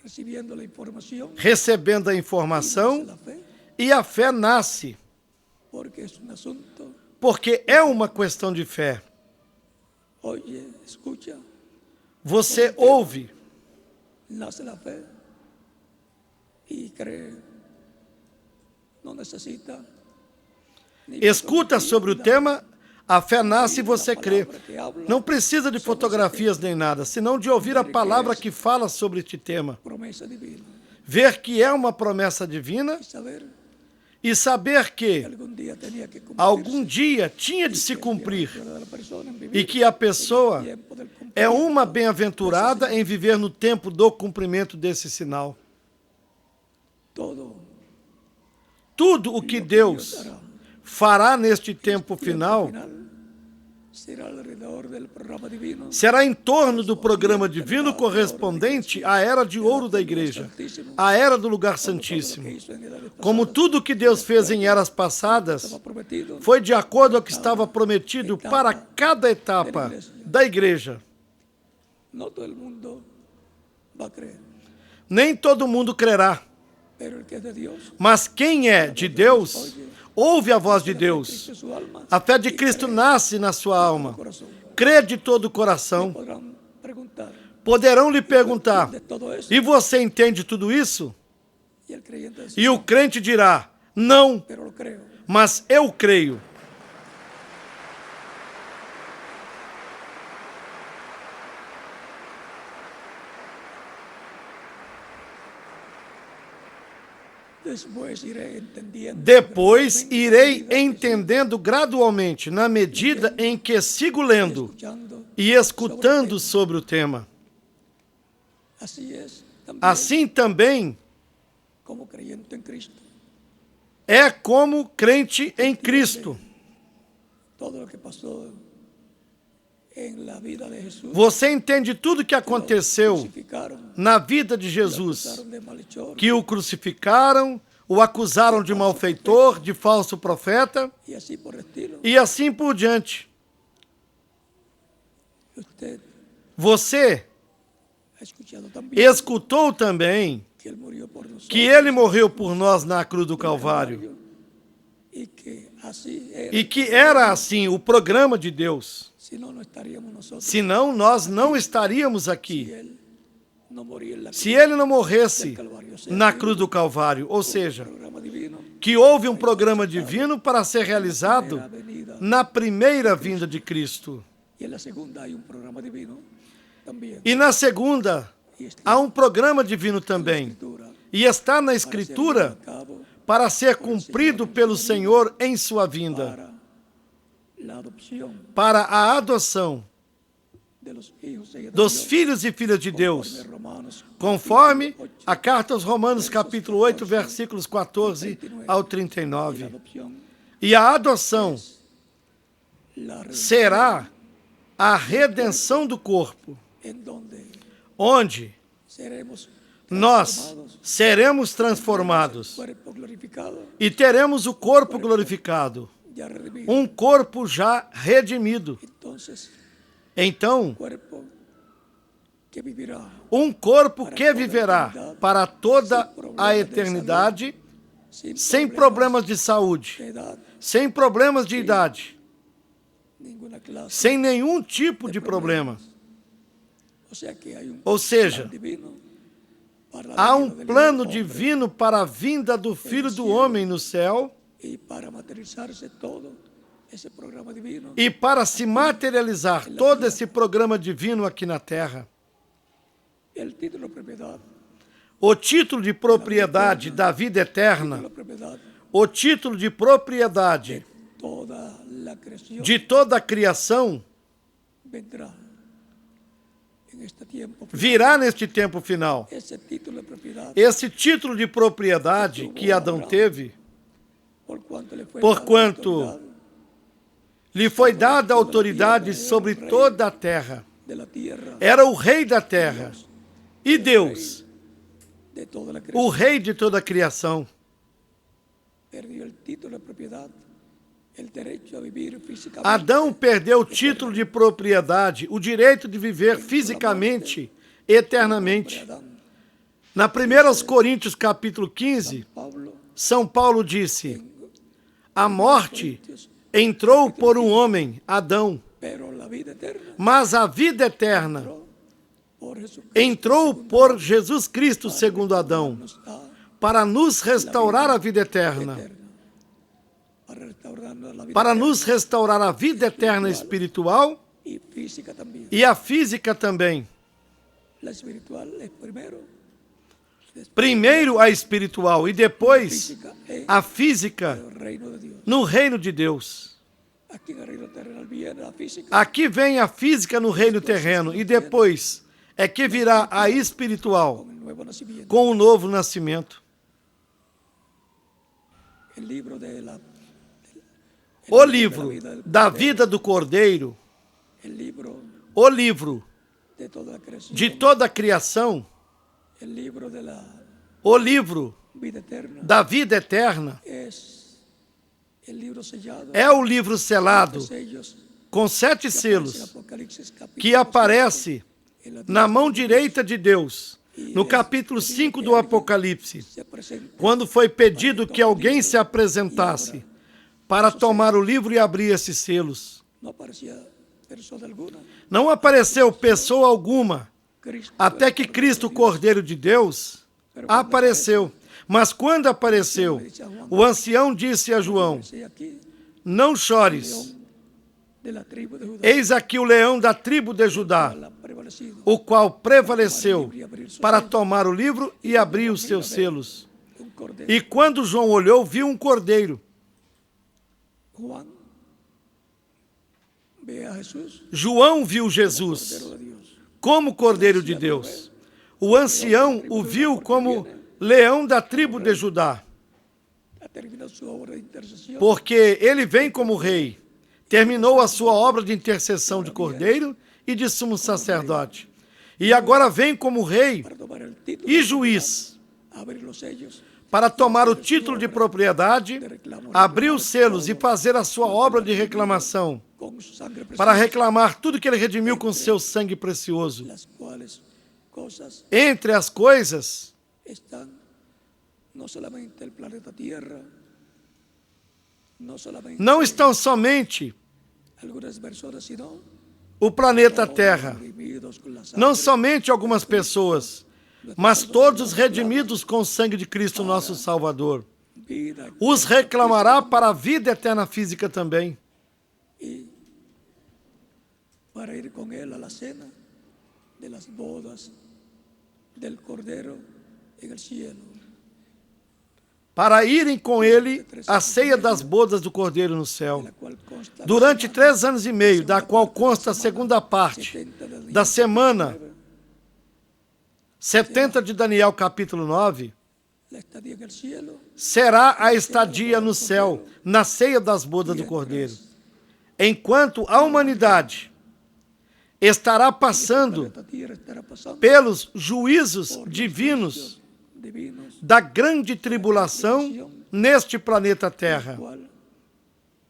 recibiendo la información, recebendo a y informação, la fe, e a fé nasce, porque es un asunto, porque é uma questão de fé. oye, escucha, Você ouve, nace la fe y cree. No necesita ni escuta fotografía, sobre o ni nada. tema, a fé nasce e você La crê. palabra que habla Não precisa de fotografias nem nada, senão de ouvir a palavra que fala sobre este tema. promesa divina Ver que é uma promessa divina y saber e saber que que algún día tenía que cumplirse. algum dia tinha de se cumprir De la persona en e vivir que a pessoa el tiempo del cumplimiento. é uma bem-aventurada em viver no tempo do cumprimento desse sinal. Todo Tudo o que Deus fará neste tempo final será em torno do programa divino correspondente à era de ouro da igreja, a era do lugar santíssimo. Como tudo que Deus fez em eras passadas foi de acordo ao que estava prometido para cada etapa da igreja. Nem todo mundo crerá, mas quem é de Deus ouve a voz de Deus. A fé de Cristo nasce na sua alma. Crê de todo o coração. Poderão lhe perguntar: e você entende tudo isso? E o crente dirá: não, mas eu creio. Depois irei entendendo gradualmente, na medida em que sigo lendo e escutando sobre o tema. Assim também é como crente em Cristo. Você entende tudo o que aconteceu na vida de Jesus, que o crucificaram, o acusaram de malfeitor, de falso profeta, e assim por diante. Você escutou também que ele morreu por nós na cruz do Calvário, e que era assim o programa de Deus. Senão nós não estaríamos aqui. Se ele não morresse na cruz do Calvário, ou seja, que houve um programa divino para ser realizado na primeira vinda de Cristo. E na segunda há um programa divino também. E está na Escritura para ser cumprido pelo Senhor em sua vinda. Para a adoção dos filhos e filhas de Deus, conforme a carta aos Romanos, capítulo 8, versículos 14 ao 39. E a adoção será a redenção do corpo, onde nós seremos transformados e teremos o corpo glorificado, um corpo já redimido. Então, um corpo que viverá para toda a eternidade, sem problemas de saúde, sem problemas de idade, sem nenhum tipo de problema. Ou seja, há um plano divino para a vinda do Filho do Homem no céu, e para se materializar todo esse programa divino aqui na Terra. O título de propriedade da vida eterna, o título de propriedade de toda a criação, virá neste tempo final. Esse título de propriedade que Adão teve, porquanto lhe foi dada autoridade sobre toda a terra. Era o rei da terra. E Deus, o rei de toda a criação, Adão perdeu o título de propriedade, o direito de viver fisicamente, eternamente. Na 1 Coríntios, capítulo 15, São Paulo disse: a morte entrou por um homem, Adão, mas a vida eterna entrou por Jesus Cristo, segundo Adão, para nos restaurar a vida eterna, para nos restaurar a vida eterna espiritual e a física também. Primeiro a espiritual e depois a física no reino de Deus. Aqui vem a física no reino terreno e depois é que virá a espiritual com o novo nascimento. O livro da vida do Cordeiro o livro de toda la creación, de toda a criação, el libro de la o livro vida eterna, da vida eterna, es el libro sellado, é o livro selado sellos com 7 que aparece en selos Apocalipsis capítulo que aparece 5, en la na mão diestra direita de Deus, no capítulo 5 do Apocalipse, se presenta quando foi pedido que alguém se apresentasse para tomar o livro e abrir esses selos. no aparecía persona alguna. Não apareceu pessoa alguma, Cristo até que Cristo, o Cordeiro de Deus, apareceu. Mas quando apareceu, o ancião disse a João: aparece aquí, não chores, de la tribu de Judá, eis aqui o leão da tribo de Judá, cual ha prevalecido, o qual prevaleceu para tomar o livro e abrir os seus selos. un cordero. E quando João olhou, viu um cordeiro. Juan ve a Jesús, João viu Jesus Cordero de Dios. como Cordeiro de Deus. O ancião o viu como leão da tribo de Judá, Ha terminado su obra de intercesión, porque ele vem como rei. Terminou a sua obra de intercessão de cordeiro e de sumo sacerdote. E agora vem como rei para tomar el título, e juiz, abrir los sellos, para tomar o título de propriedade, abrir os selos e fazer a sua obra de reclamação, con su sangre para preciosa, reclamar tudo que ele redimiu com seu sangue precioso. las cuales cosas Entre as coisas están no solamente el planeta Tierra, no solamente não estão somente algunas personas, sino o planeta Terra, redimidos con la sangre, não somente algumas pessoas, mas todos os redimidos com o sangue de Cristo, nosso Salvador. vida, Os reclamará para a vida eterna física também, y para ir con él a la cena de las bodas del Cordero en el cielo. para irem com ele à ceia das bodas do Cordeiro no céu. La cual consta Durante 3 anos e meio, da qual consta a segunda parte da semana 70 de Daniel, capítulo 9, la estadía en el cielo, será a estadia no céu, na ceia das bodas do Cordeiro. Enquanto a humanidade estará passando esta tierra estará pasando pelos juízos divinos divinos, da grande tribulação neste planeta Terra, cual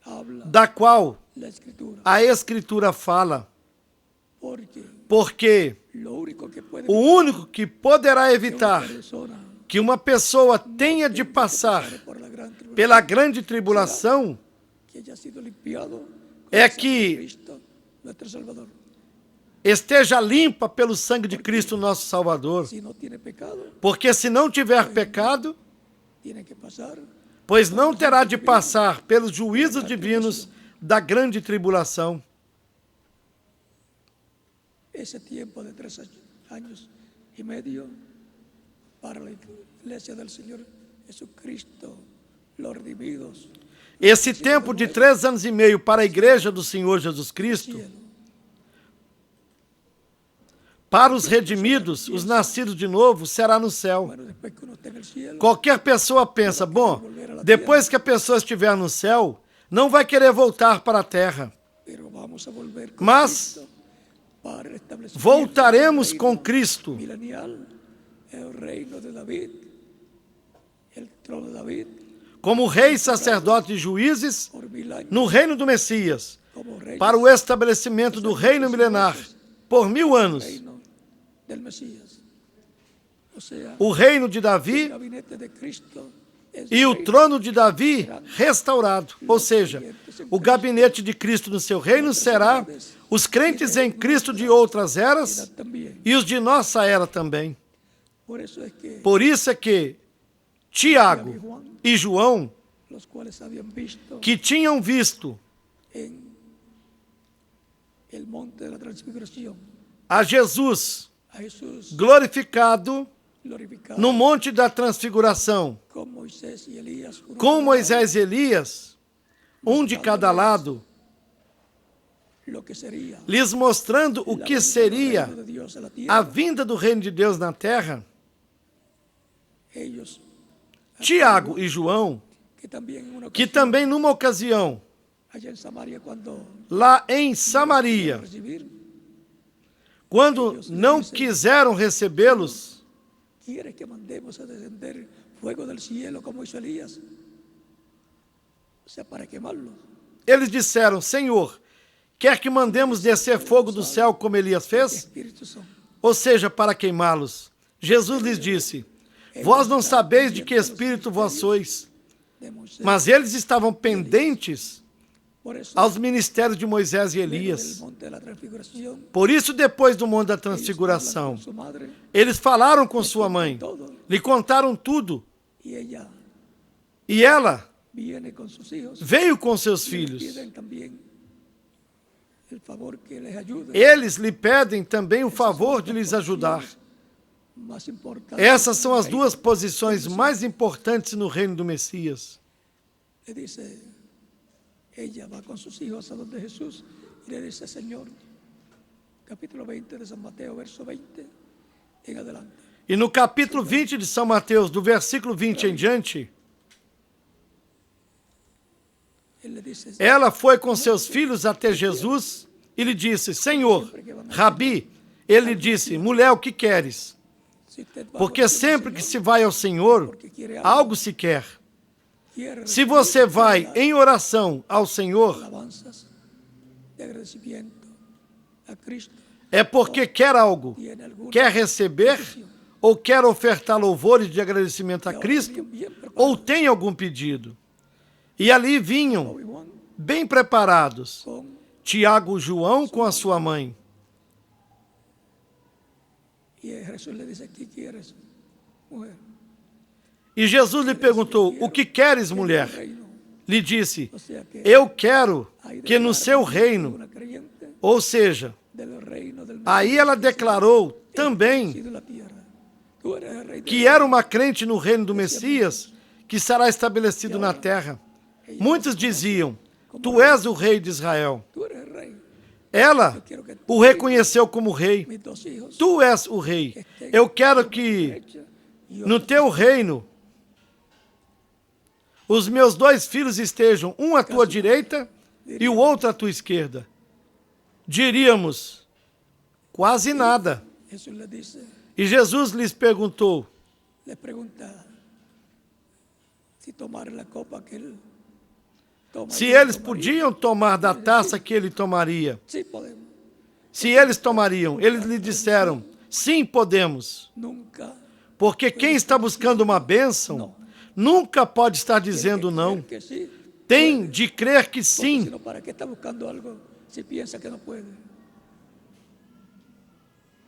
habla da qual la Escritura, a Escritura fala, porque lo único que puede o único que poderá evitar persona que uma pessoa tenha de passar por la gran tribulación pela grande tribulação que haya sido limpiado é que Cristo, nuestro Salvador. esteja limpa pelo sangue de Cristo, nosso Salvador. Si no tiene pecado, Porque se não tiver pecado, tiene que pasar pois não terá de passar pelos juízos divinos da grande tribulação. ese tiempo de 3 años y medio para la iglesia del Señor Jesucristo, los redimidos, Esse tempo de 3 anos e meio para a igreja do Senhor Jesus Cristo, cielo. para os redimidos, os nascidos de novo, será no céu. Bueno, después que uno esté en el cielo, Qualquer pessoa pensa, bom, depois que a pessoa estiver no céu, não vai querer voltar para a terra. pero vamos a volver con Mas Cristo para el establecimiento voltaremos del com reino Cristo, milenial, el reino de David, el trono de David, como rei, sacerdote e juízes, por 1000 años, no reino do Messias, como rey para o estabelecimento do reino milenar, por 1000 anos. reino del Mesías. O sea, O reino de el Davi gabinete de Cristo es e o reino trono de Davi restaurado. Ou seja, o gabinete de Cristo no seu reino será os crentes em Cristo de outras eras también. e os de nossa era também. Por eso es que Por isso é que Tiago e João, los cuales habían visto que tinham visto en el monte de la transfiguración a Jesus a Jesús glorificado glorificado no monte da transfiguração, con Moisés y Elías, uno com cada Moisés e Elias, um de cada lado, lado, lo que sería lhes mostrando o que seria el reino de Dios a la a tierra. vinda do reino de Deus na terra. Ellos Tiago e João, que también en una que ocasión, também numa ocasião, allá en Samaria, cuando lá em Samaria, recibir quando não quiseram recebê-los, ¿Quieres que mandemos a descender fuego del cielo como hizo Elías? O sea, para quemarlos. eles disseram: Senhor, quer que mandemos descer fogo do céu como Elias ¿Qué fez? espíritus son? Ou seja, para queimá-los. Jesus lhes disse: Vós não sabeis de que espírito vós sois. De Moisés. Mas eles estavam pendentes Por eso, aos ministérios de Moisés e luego del Elias. monte de la transfiguración, Por isso, depois do Monte da ellos hablan Transfiguração, con su madre, eles falaram com sua mãe, lhe contaram tudo, y ella e ela viene con sus hijos. veio com seus Y les filhos. piden también el favor que les ayude. Eles lhe pedem também o favor de lhes ajudar. Más importante, Essas são as duas posições mais importantes no reino do Messias. le dice, ella va con sus hijos a donde Jesús y le dice, Señor, capítulo 20 de San Mateo, verso 20 en adelante. E no capítulo 20 de São Mateus, do versículo 20 em diante, Él le dice, ela foi com seus filhos até Jesus e lhe disse: Senhor, Rabi, ele lhe disse: mulher, o que queres? si usted va Porque con sempre el que Señor, se vai ao Senhor, porque quiere algo se quer. quiere Se recibir você vai em oração ao Senhor, alabanzas de agradecimiento a Cristo, é porque quer algo, tiene alguna quer receber, ou quer ofertar louvores de agradecimento a Cristo, bien preparado. ou tem algum pedido. E ali vinham, Obi-Wan bem preparados, con Tiago e João com a sua mãe. y Jesús le dice, ¿qué quieres, mujer? E Jesus lhe perguntou: o que queres, mulher? Reino. Lhe disse: O sea que eu quero hay que no seu declarar reino, una creyente ou seja, del reino del aí ela declarou também de la tierra. Tú eres el rey que era uma crente no reino do Messias, que será estabelecido na terra. Muitos diziam: tu és o rei de Israel. Tú eres el rey. Ela o reconheceu como rei. Mis dos hijos Tu és o rei. Eu quero que derecha y no teu reino os meus dois filhos estejam, um à tua direita e o outro à tua esquerda. Diríamos: quase nada. Jesús le dice, E Jesus lhes perguntou: le pregunta si tomar la copa que él toma. se yo eles tomaría. podiam tomar da taça que ele tomaria. Sí podemos. Se eles tomariam, eles lhe disseram: sim, podemos. Nunca Porque quem está buscando uma bênção nunca pode estar dizendo não. que sí, Tem de crer que porque sim. sino para qué está buscando algo si piensa que no puede.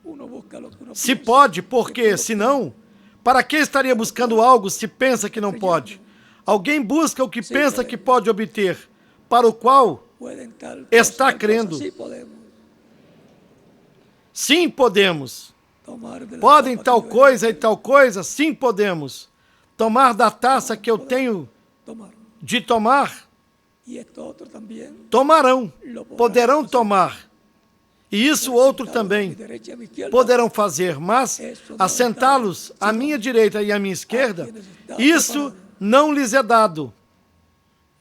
Uno busca lo que uno Se piensa. pode, porque senão, para que estaria buscando algo se pensa que não pode? Alguém busca o que pensa que pode obter, para o qual Pueden tal está cosa, tal crendo. cosa. Sí podemos sim podemos. tomar de la Podem copa tal que yo coisa e tal coisa? Sim podemos. Tomar da taça que eu tenho tomar. de tomar? Y esto otro también. Tomarão. Lo podrán Poderão fazer. tomar. E isso outro Sentado a mi também derecha y a mi izquierda, poderão fazer, mas assentá-los à minha direita e à minha esquerda, isso não lhes é dado,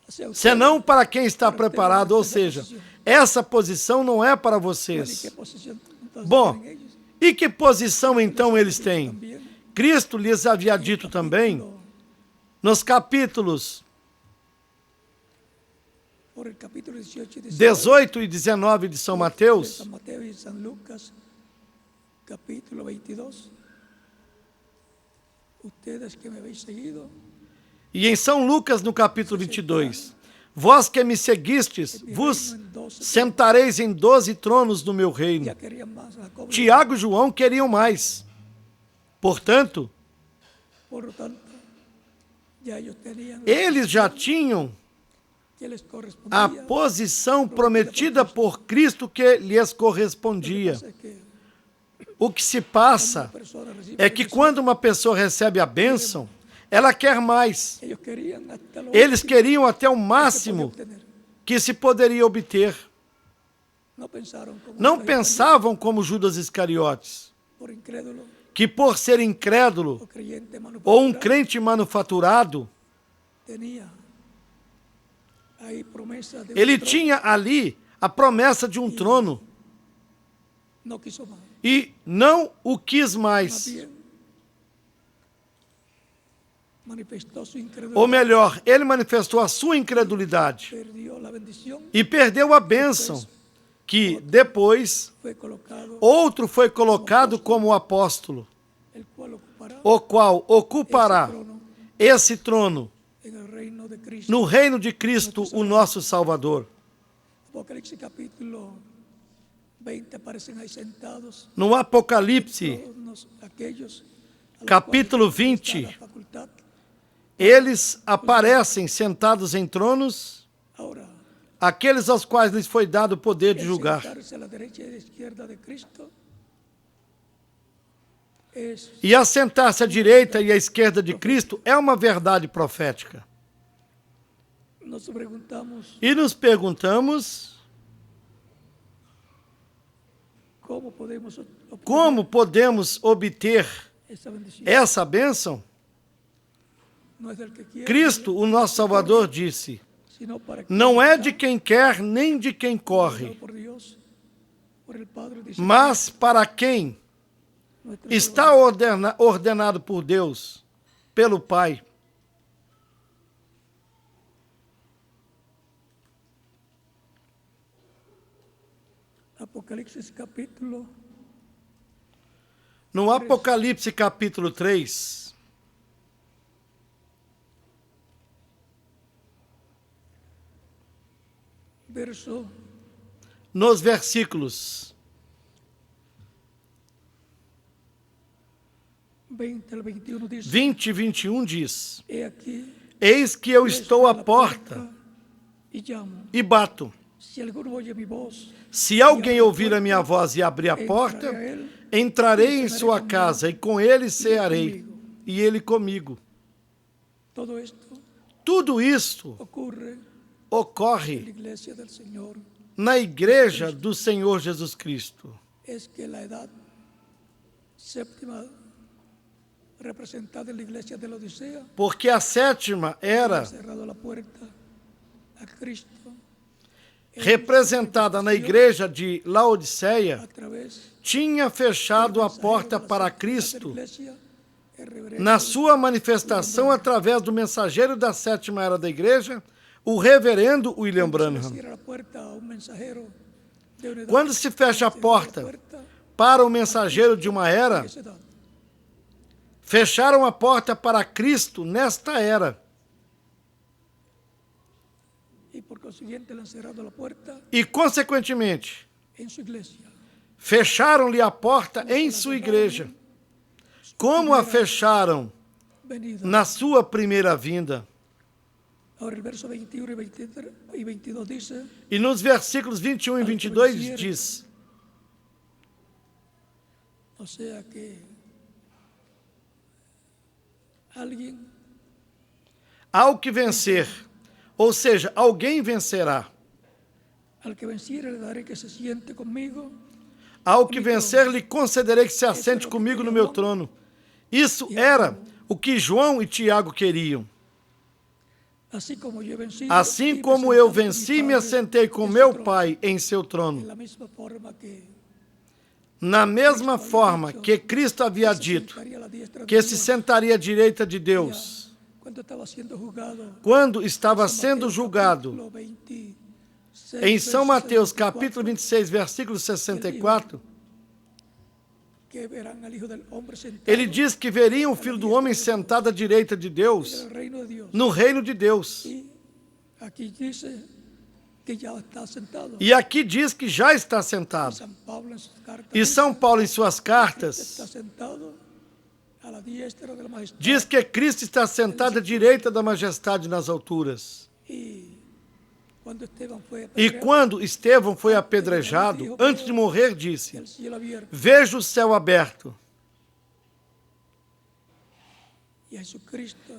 hacia ustedes. senão para quem está preparado, ou seja, essa posição não é para ¿Y vocês. qué posición entonces Bom, tienen ellos? e que posição então eles têm? También Cristo lhes havia dito também, nos capítulos por el capítulo 18 y 19 18 e 19 de São de Mateus, San Mateo y San Lucas, capítulo 22. Ustedes que me habéis seguido, e em São Lucas, no capítulo 22, vós que me seguistes, vos sentareis em 12 tronos no meu reino. ya querían más. Jacob, Tiago e João queriam mais. Portanto, por lo tanto, ya ellos tenían eles já tinham que les a correspondía. posição prometida por Cristo que lhes correspondia. Es que O que se passa una persona recibe é que quando uma pessoa recebe a bênção, ela quer mais. ellos querían hasta lo Eles último queriam até o que podían máximo obtener. que se poderia obter. No pensaron como Não los pensavam como Judas Iscariotes, por incrédulo que por ser incrédulo o creyente ou um manufaturado crente manufaturado, tenía ahí promesa de ele un trono. tinha ali a promessa de um trono. no quiso más. e não o quis Más mais. bien, manifestó su incredulidad. Ou melhor, ele manifestou a sua incredulidade Perdió la bendición. e perdeu a bênção, que depois Fue colocado, outro foi colocado como apóstolo, el cual ocupará o qual ocupará esse trono en el reino de Cristo. no reino de Cristo, o nosso Salvador. Apocalipsis capítulo 20 aparecen ahí sentados No Apocalipse, todos aquellos a los capítulo cuales está 20, la facultad. eles aparecem sentados em tronos, Ahora, aqueles aos quais lhes foi dado o poder de el julgar. sentarse a la derecha y a la izquierda de Cristo es E assentar-se à direita e à esquerda de Cristo é uma verdade profética. nos preguntamos E nos perguntamos cómo podemos obtener como podemos obter esa bendición. essa bênção. No es del que quiere, Cristo, o nosso Salvador, disse: sino para não é está de quem quer nem de quem corre, ordenado por Dios, por el Padre, dice mas para quem nuestro está Salvador. ordenado por Deus, pelo Pai. Apocalipsis capítulo No Apocalipse capítulo 3, verso nos versículos 20 al 21 dice: 20 e 21 diz: He aquí, Eis que eu estou à la porta y llamo. e bato. Si alguno oye mi voz, Se alguém ouvir a minha voz e abrir a porta, entrarei em sua casa e com ele cearei, e ele comigo. todo esto Tudo isto ocurre en ocorre la iglesia del Señor. na igreja do Senhor Jesus Cristo. Es que la edad séptima representada en la iglesia de la Odisea Porque a sétima era ha cerrado la puerta a Cristo representada na igreja de a Laodiceia, través tinha fechado a porta para Cristo na na sua manifestação através do mensageiro da sétima era da igreja, o reverendo William Branham. Quando se fecha a porta para o mensageiro de uma era, fecharam a porta para Cristo nesta era. E, consequentemente, fecharam-lhe a porta em sua igreja, como a fecharam na sua primeira vinda. E nos versículos 21 e 22 diz: ou seja, que alguém, ao que vencer, ou seja, alguém vencerá. al que venciere le daré que se siente conmigo. Ao que vencer, lhe concederei que se assente comigo no meu trono. Isso era o que João e Tiago queriam. Assim como eu venci e me assentei com meu Pai em seu trono. Na mesma forma que Cristo havia dito que se sentaria à direita de Deus, quando estava sendo julgado, em São Mateus, capítulo 26, versículo 64, ele diz que veriam o Filho do Homem sentado à direita de Deus, no reino de Deus. E aqui diz que já está sentado. E São Paulo, em suas cartas, diz que Cristo está sentado à direita da majestade nas alturas. E quando Estevão foi apedrejado, antes de morrer, disse: Vejo o céu aberto.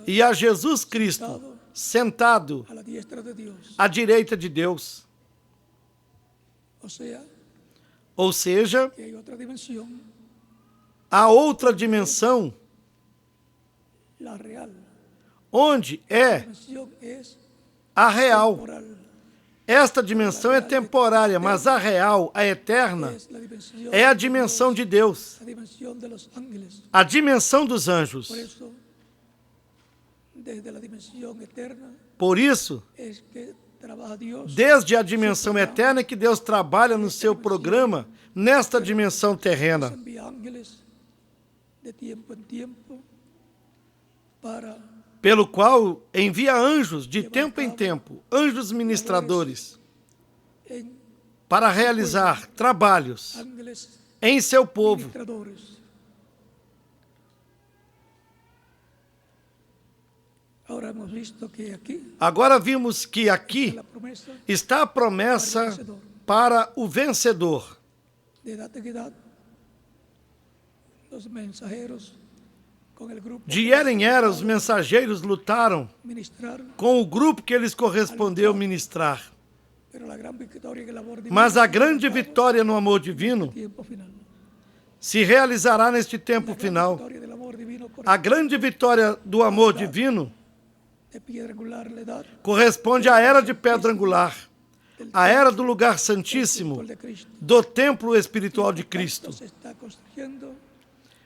E a Jesus Cristo sentado à direita de Deus. Ou seja, há outra dimensão, onde é a real. Esta dimensão é temporária, mas a real, a eterna, es la dimensión, é a dimensão de Deus, la dimensión de los ángeles. a dimensão dos anjos. Por eso, desde la dimensión eterna, Por isso, es que trabaja Dios. desde a dimensão eterna é que Deus trabalha no seu programa nesta dimensão terrena, Envía ángeles de tiempo en tiempo para pelo qual envia anjos de tempo em tempo, anjos ministradores, en para realizar trabalhos ángeles em seu povo. ministradores. Ahora hemos visto que aquí Agora vimos que aqui la promesa está a promessa para o vencedor. de edad en edad, los mensajeros con el grupo De era em era, os mensageiros lutaram ministraron, com o grupo que lhes correspondeu ministrar. pero la gran victoria en el amor divino Mas a grande vitória no amor divino tiempo final. se realizará neste tempo La gran final. victoria del amor divino A grande vitória do amor divino de piedra angular, la edad corresponde à era de pedra angular, a era do lugar santíssimo, de Cristo. do templo espiritual de Cristo. Se está construyendo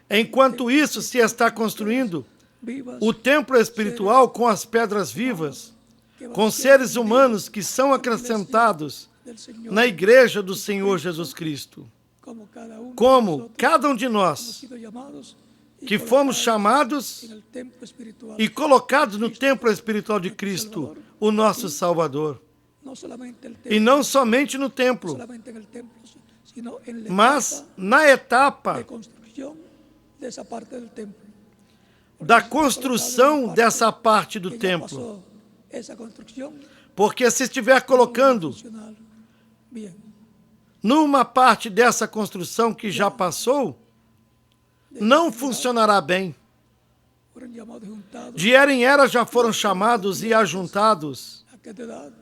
Enquanto isso se está construindo vivas o templo espiritual com as pedras vivas, que van com seres humanos que são acrescentados del Señor, na igreja do Senhor Jesus Cristo. como cada uno de Como nosotros cada um de hemos nós sido llamados y que fomos colocados chamados en el templo espiritual, e colocados no templo espiritual de Cristo, o nosso Salvador. no solamente el E templo, não somente no templo, solamente en el templo, sino en la mas etapa na etapa de construcción de esa parte del templo. da construção dessa parte do Que ya templo. pasó esa construcción Porque se estiver colocando funcional bien. numa parte dessa construção que já passou, não funcionará bem. Fueron llamados y juntados De era em era já foram chamados e ajuntados a cada edad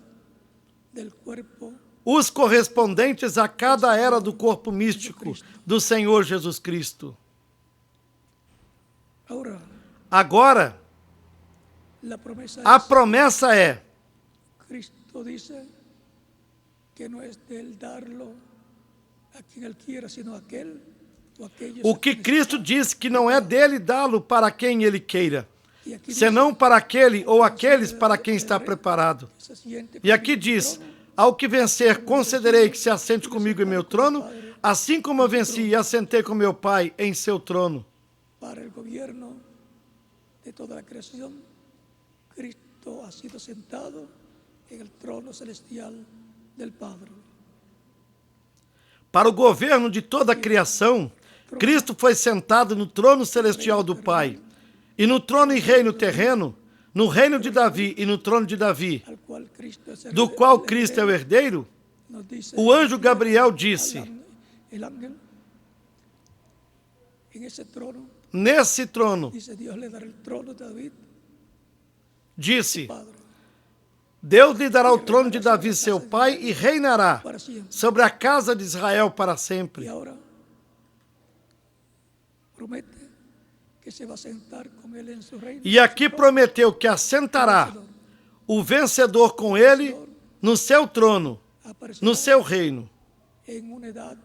del cuerpo os correspondentes a cada era do corpo místico do Senhor Jesus Cristo. ahora. Agora, La promesa a es, promessa é: Cristo dice que no es de él darlo a quien él quiera, sino a aquel o aquellos o a que quienes Cristo disse que não é dele dá-lo para quem ele queira, y aquí senão para aquele ou aqueles para quem está preparado. dice, se siente E aqui diz: ao que vencer, concederei que se assente comigo em meu trono, assim como eu venci e assentei com meu Pai em seu trono. para el gobierno de toda la creación, Cristo ha sido sentado en el trono celestial del Padre. Para o governo de toda a criação, Cristo foi sentado no trono celestial do Pai. E no trono e reino terreno, no reino de Davi e no trono de Davi, Al cual Cristo es el do qual Cristo é o herdeiro, nos dice o anjo Gabriel disse: el ángel, en ese trono, nesse trono, dice Dios le dará el trono de David, disse: Padre, Deus lhe dará o trono de Davi, seu pai, e reinará para siempre. sobre a casa de Israel para Y sempre. ahora promete que se va a sentar con él en su reino. E aqui prometeu que assentará o vencedor com ele no seu trono, Aparecerá no seu reino. en una edad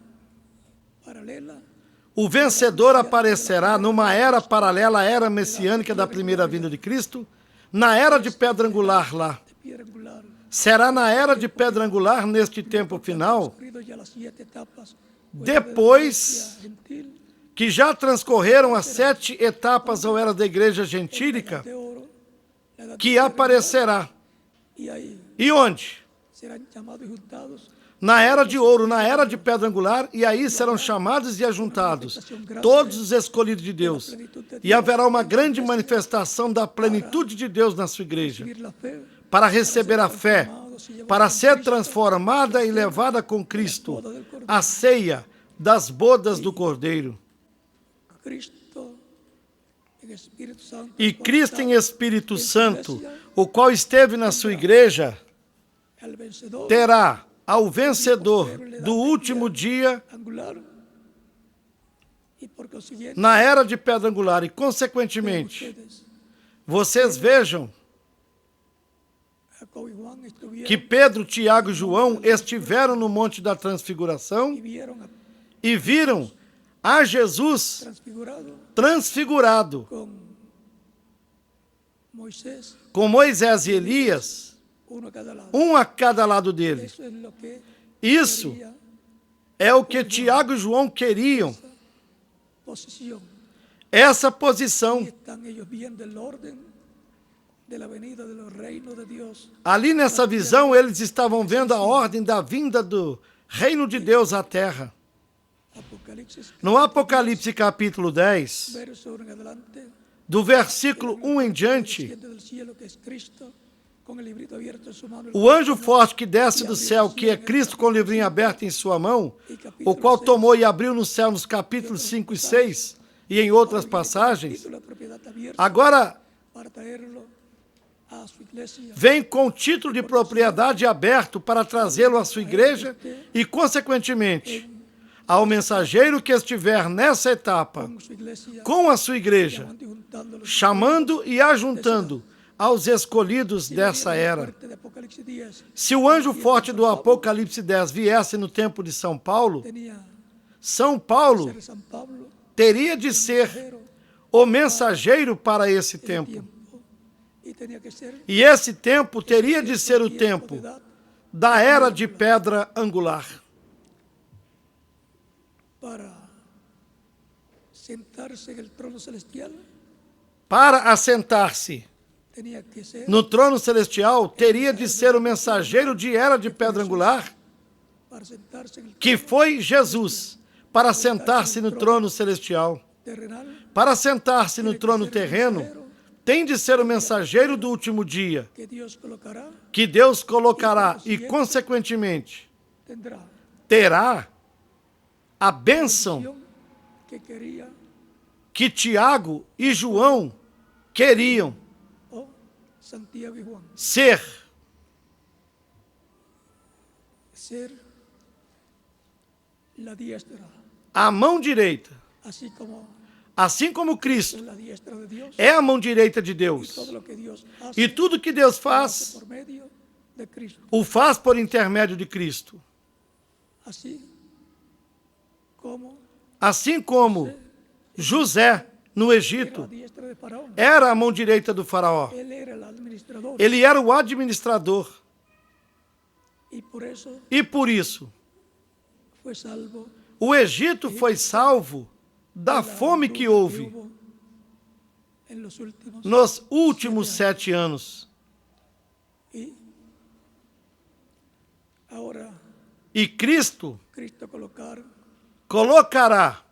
paralela O vencedor aparecerá numa era paralela à era messiânica da primeira vinda de Cristo, na era de pedra angular lá. de piedra angular. Será na era de pedra angular, neste tempo final, Transcurrido ya las 7 etapas. Depois Gentil, que já transcorreram as 7 etapas ou era da igreja gentílica, de oro, la edad de que piedra aparecerá. y ahí E onde? serán llamados y juntados Na era de ouro, na era de pedra angular, e aí serão chamados e ajuntados todos os escolhidos de Deus. E haverá uma grande manifestação da plenitude de Deus na sua igreja, recibir la fe, para receber a fé, para ser transformada e levada com Cristo, a ceia das bodas do Cordeiro. Cristo en Espíritu Santo, E Cristo em Espírito Santo, o qual esteve na sua igreja, el vencedor terá ao vencedor do último dia angular y por consiguiente na era de pedra angular. E, consequentemente, ustedes vocês vejam a Jacobo y Juan estuvieron que Pedro, Tiago e João estiveram no Monte da Transfiguração y vieron a e viram a Jesus transfigurado transfigurado con Moisés, com Moisés e Elias, uno a cada lado. um a cada lado dele. Eso es lo que Isso quería é o que Tiago e João queriam, posición. essa Y posição. están ellos viendo el orden de la venida de los reinos de Dios. Ali nessa visão, eles estavam vendo a ordem da vinda do reino de Deus à terra. Apocalipsis, No Apocalipse capítulo 10, verso 1 en adelante, do versículo 1 em diante, desciende del cielo, que es Cristo, con el librito abierto en su mano. o anjo forte que desce do céu, que é Cristo com o livrinho aberto em sua mão, o qual tomou e abriu no céu nos capítulos 5 e 6 e em outras passagens, Título de propiedad abierto agora para traerlo a su iglesia. vem com o título de propriedade aberto para trazê-lo à sua igreja e, consequentemente, ao mensageiro que estiver nessa etapa Con su iglesia, com a sua igreja, llamando y juntándolos. chamando e ajuntando aos escolhidos dessa era. Fuerte de Apocalipsis 10, Se o anjo forte do Apocalipse 10 viesse no tempo de São Paulo, tenía São Paulo ser San Pablo, teria de ser pero o mensageiro para esse tempo. tiempo, y tenía que ser E esse tempo teria de ser o tiempo tempo de edad da era de pedra angular. para sentarse en el trono celestial. Para assentar-se Tenía que ser no trono celestial, teria de ser o mensageiro de era de pedra angular, para sentarse en el que foi Jesus, para sentar-se no trono celestial. terrenal. Para sentar-se no trono terreno, tem de ser o mensageiro do último dia, Que Dios colocará, que Deus colocará e, consequentemente, tendrá terá a bênção visión que quería que Tiago e João queriam o Santiago y Juan. ser Ser la diestra, a mão direita, así como assim como Cristo la diestra de Dios. é a mão direita de Y Deus. todo lo que Dios hace, E tudo que Deus lo hace faz, por medio de Cristo. o faz por intermédio de Cristo. Así como Assim como José, no era Egito, la diestra de Faraón. era a mão direita do faraó. Él era el administrador. Ele era o administrador. Y por eso E por isso, fue salvo o Egito foi salvo da fome que houve hubo en los últimos. nos últimos 7 anos. Y ahora E Cristo Cristo colocará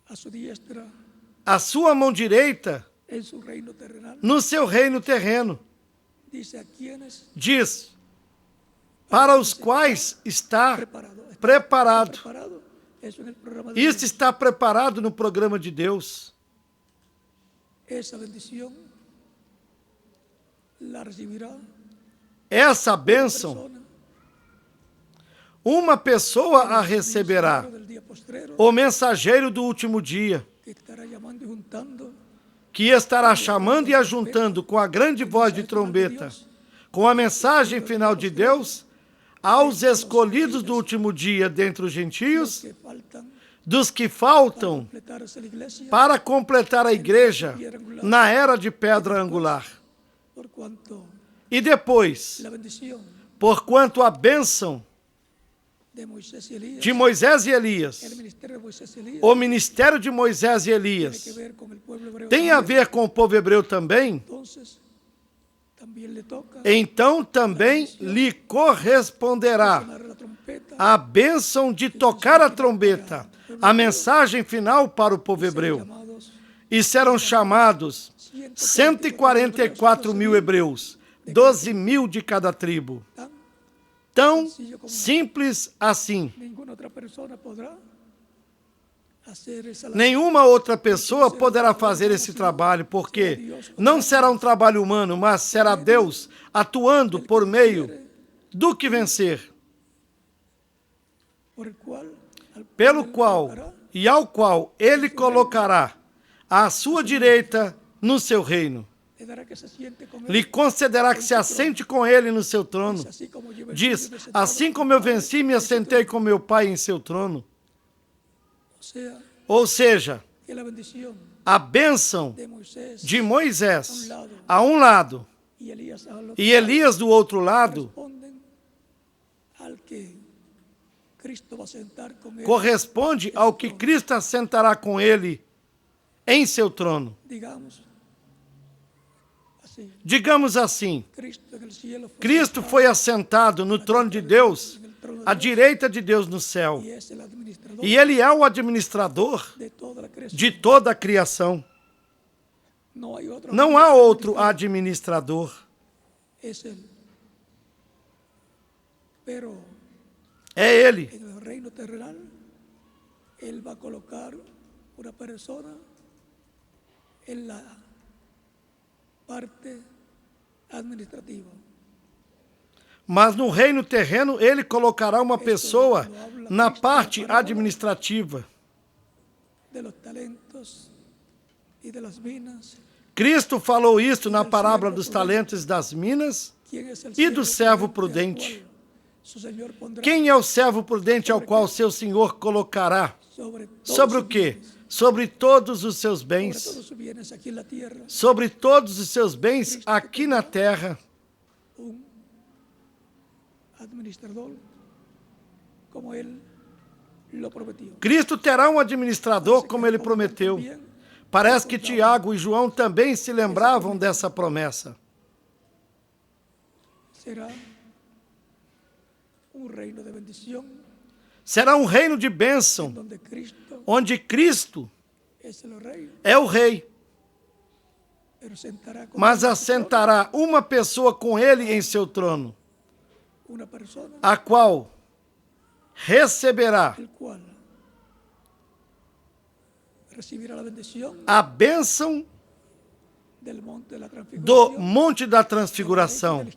a su diestra a sua mão direita en su reino terrenal. no seu reino terreno. Dice a quienes Diz, para os quais está preparado. preparado. Eso en el programa de Isso Dios. está preparado no programa de Deus. Esa bendición la recibirá Essa bênção, persona uma pessoa a receberá, del día postrero, o mensageiro do último dia, que estará llamando y juntando que estará chamando e ajuntando com a grande voz de trombeta, com a mensagem final de Deus, aos escolhidos do último dia dentre os gentios, que faltan dos que faltam completarse la iglesia, para completar a igreja na era de pedra angular. por cuanto E depois, la bendición porquanto a bênção de Moisés y Elías, de Moisés e Elias, el ministerio de Moisés y Elías, o ministério de Moisés e tiene Elias, que ver con el pueblo hebreo. tem a también. ver com o povo hebreu também, Entonces, también le toca então também lhe corresponderá sonar la trompeta a bênção de tocar a trombeta, a mensagem final para o povo y ser hebreu. llamados E serão chamados 144 mil hebreus, 12 mil de cada tribo. tan Tão simples assim. ninguna otra persona podrá hacer esa labor. Nenhuma outra pessoa poderá fazer esse trabalho, porque não será um trabalho humano, mas será Deus atuando por meio do que vencer, por el cual, pelo qual e ao qual ele colocará à sua direita no seu reino. lhe concederá que se assente com ele no seu trono. Diz, assim como eu venci e me assentei com meu Pai em seu trono. Ou seja, a bênção de Moisés a um lado e Elias do outro lado corresponde ao que Cristo assentará com ele em seu trono. Digamos assim, Cristo foi assentado no trono de Deus, à direita de Deus no céu. E ele é o administrador de toda a criação. Não há outro administrador. É ele. No reino terrenal, ele vai colocar uma pessoa na parte administrativa. Mas no reino terreno, ele colocará uma pessoa na parte administrativa. Cristo falou isso na parábola dos talentos e das minas e do servo prudente. Quem é o servo prudente ao qual seu Senhor colocará? Sobre o quê? Sobre todos os seus bens. Sobre todos os seus bens aqui na terra. Cristo terá um administrador como ele prometeu. Parece que Tiago e João também se lembravam dessa promessa. Será um reino de bênção, onde Cristo é o rei, mas assentará uma pessoa com ele em seu trono, a qual receberá a bênção do Monte da Transfiguração,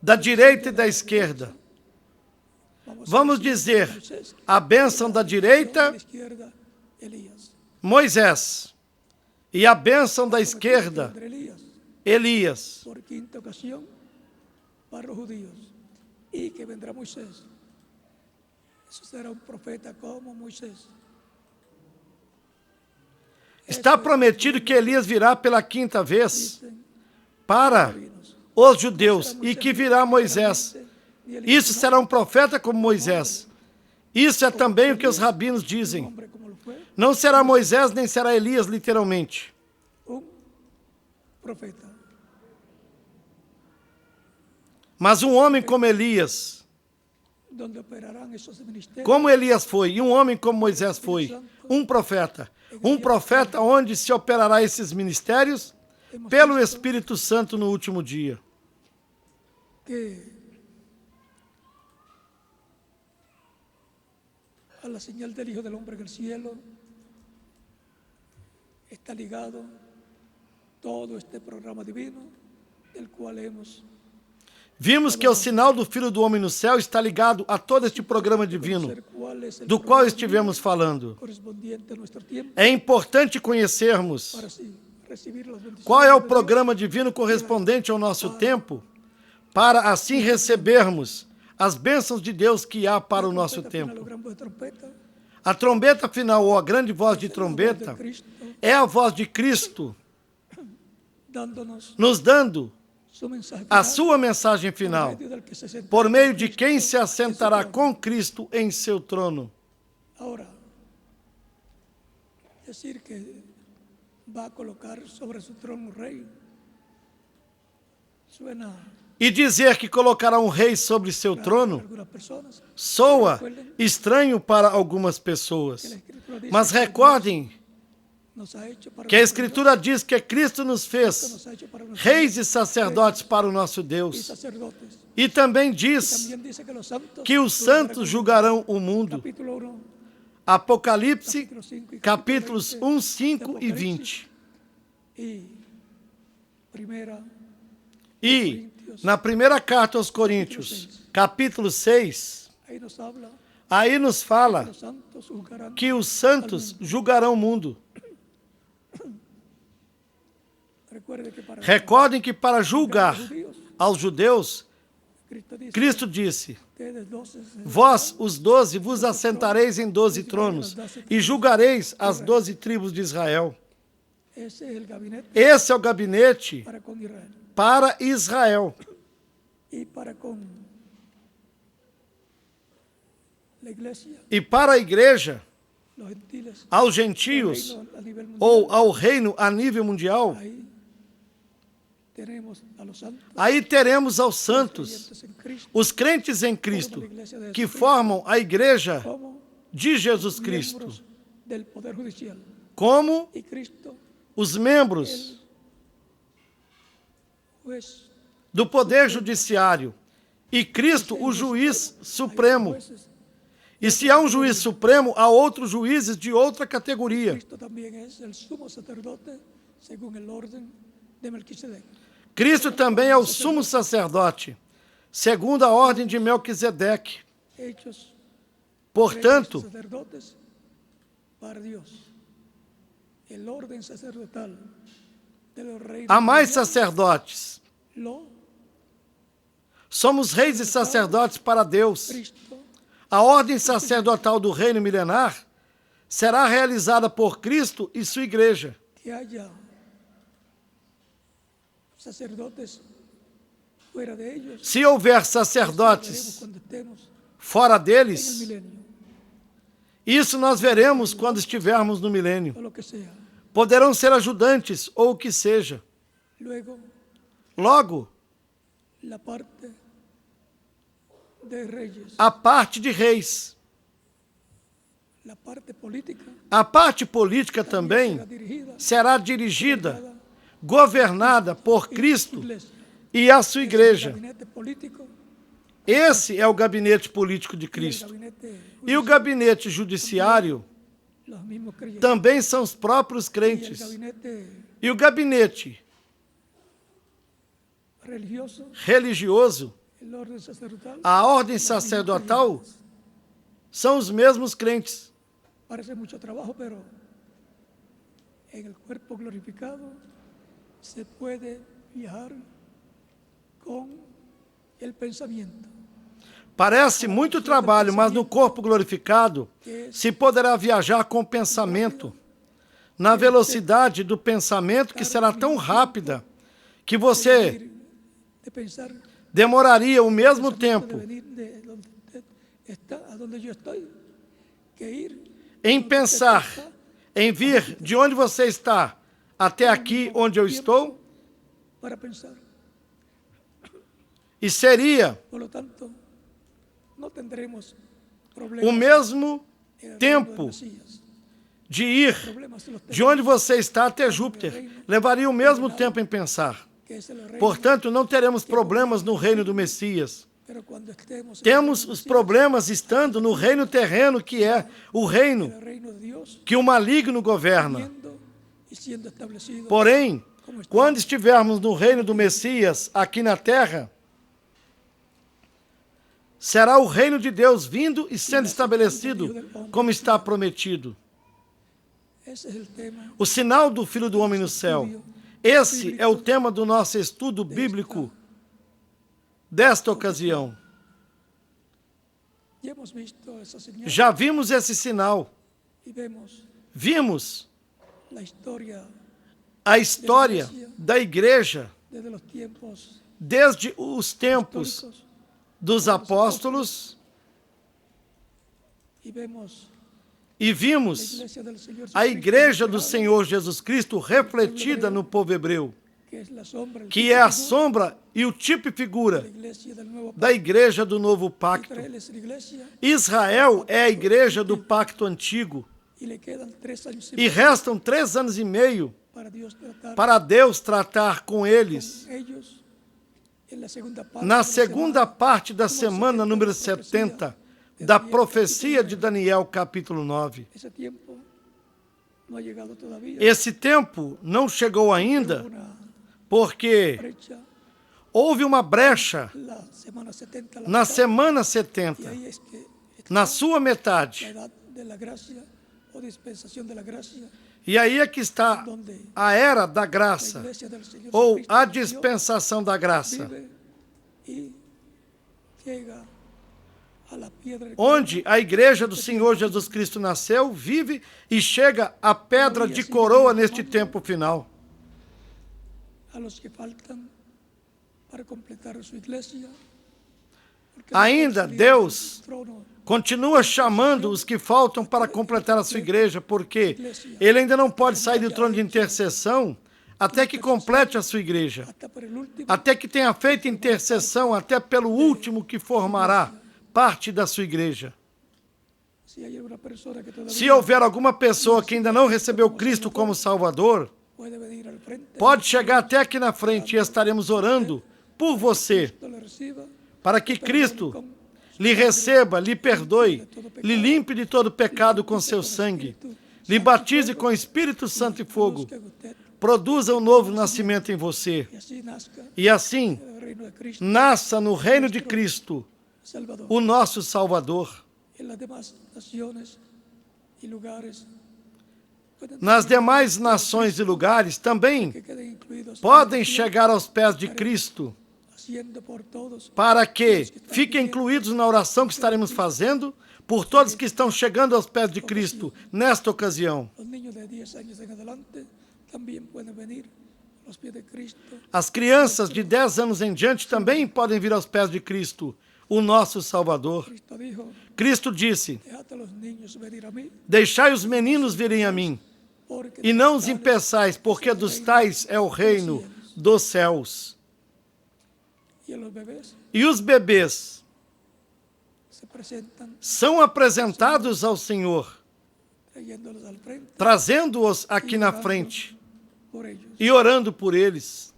da direita e da esquerda. Vamos dizer, a bênção da direita, Moisés, e a bênção da esquerda, Elias. Por quinta ocasião, para os judeus, e que vendrá Moisés. Isso será um profeta como Moisés. Está prometido que Elias virá pela quinta vez para os judeus e que virá Moisés. Isso será um profeta como Moisés. Isso é também o que os rabinos dizem. Não será Moisés nem será Elias, literalmente. Mas um homem como Elias, como Elias foi, e um homem como Moisés foi, um profeta onde se operará esses ministérios pelo Espírito Santo no último dia. A la señal del Hijo del Hombre en el cielo está ligado todo este programa divino del cual hemos. Vimos que o sinal do Filho do Homem no céu está ligado a todo este programa divino, do qual estivemos falando. É importante conhecermos qual é o programa divino correspondente ao nosso tempo, para assim recebermos as bênçãos de Deus que há para o nosso tempo. A trombeta final, ou a grande voz de trombeta, é a voz de Cristo, nos dando a sua mensagem final, por meio de quem se assentará com Cristo em seu trono. Agora, dizer que vai colocar sobre seu trono um rei, suena. E dizer que colocará um rei sobre seu trono soa estranho para algumas pessoas. Mas recordem que a Escritura diz que Cristo nos fez reis e sacerdotes para o nosso Deus. E também diz que os santos julgarão o mundo. Apocalipse, capítulos 1, 5 e 20. E na primeira carta aos Coríntios, capítulo 6, aí nos fala que os santos julgarão o mundo. Recordem que para julgar aos judeus, Cristo disse: vós, os 12, vos assentareis em 12 tronos e julgareis as 12 tribos de Israel. Esse é o gabinete para Israel. E para a igreja, aos gentios ou ao reino a nível mundial, aí teremos aos santos, os crentes em Cristo, que formam a igreja de Jesus Cristo, como os membros do Poder Judiciário e Cristo, o juiz supremo. E se há um juiz supremo, há outros juízes de outra categoria. Cristo também é o sumo sacerdote, segundo a ordem de Melquisedeque. Portanto, há mais sacerdotes. Somos reis e sacerdotes para Deus. A ordem sacerdotal do reino milenar será realizada por Cristo e sua igreja. Se houver sacerdotes fora deles, isso nós veremos quando estivermos no milênio. Poderão ser ajudantes ou o que seja. Logo, a parte de reis, a parte política também será dirigida, governada por Cristo e a sua igreja. Esse é o gabinete político de Cristo. E o gabinete judiciário também são os próprios crentes. E o gabinete religioso, a ordem sacerdotal, são os mesmos crentes. Parece muito trabalho, mas no corpo glorificado se pode viajar com o pensamento. Parece muito trabalho, mas no corpo glorificado se poderá viajar com o pensamento, na velocidade do pensamento que será tão rápida que você demoraria o mesmo tempo em pensar, em vir de onde você está até aqui onde eu estou, e seria o mesmo tempo de ir de onde você está até Júpiter. Levaria o mesmo tempo em pensar. Portanto, não teremos problemas no reino do Messias. Temos os problemas estando no reino terreno, que é o reino que o maligno governa. Porém, quando estivermos no reino do Messias, aqui na terra, será o reino de Deus vindo e sendo estabelecido, como está prometido. O sinal do Filho do Homem no céu. Esse é o tema do nosso estudo bíblico desta ocasião. Já vimos esse sinal. Vimos a história da igreja desde os tempos dos apóstolos e vimos a igreja do Senhor Jesus Cristo refletida no povo hebreu, que é a sombra e o tipo e figura da igreja do novo pacto. Israel é a igreja do pacto antigo e restam 3 anos e meio para Deus tratar com eles. Na segunda parte da semana número 70 da profecia de Daniel, capítulo 9. Esse tempo não chegou ainda, porque houve uma brecha na semana 70, na sua metade. E aí é que está a era da graça, ou a dispensação da graça, onde a igreja do Senhor Jesus Cristo nasceu, vive e chega à pedra de coroa neste tempo final. Ainda Deus continua chamando os que faltam para completar a sua igreja, porque Ele ainda não pode sair do trono de intercessão até que complete a sua igreja, até que tenha feito intercessão até pelo último que formará parte da sua igreja. Se houver alguma pessoa que ainda não recebeu Cristo como Salvador, pode chegar até aqui na frente e estaremos orando por você, para que Cristo lhe receba, lhe perdoe, lhe limpe de todo pecado com seu sangue, lhe batize com Espírito Santo e fogo, produza um novo nascimento em você, e assim nasça no reino de Cristo o nosso Salvador. Nas demais nações e lugares também podem chegar aos pés de Cristo, para que fiquem incluídos na oração que estaremos fazendo por todos que estão chegando aos pés de Cristo nesta ocasião. As crianças de 10 anos em diante também podem vir aos pés de Cristo, o nosso Salvador. Cristo disse: deixai os meninos virem a mim, e não os impeçais, porque dos tais é o reino dos céus. E os bebês são apresentados ao Senhor, trazendo-os aqui na frente e orando por eles.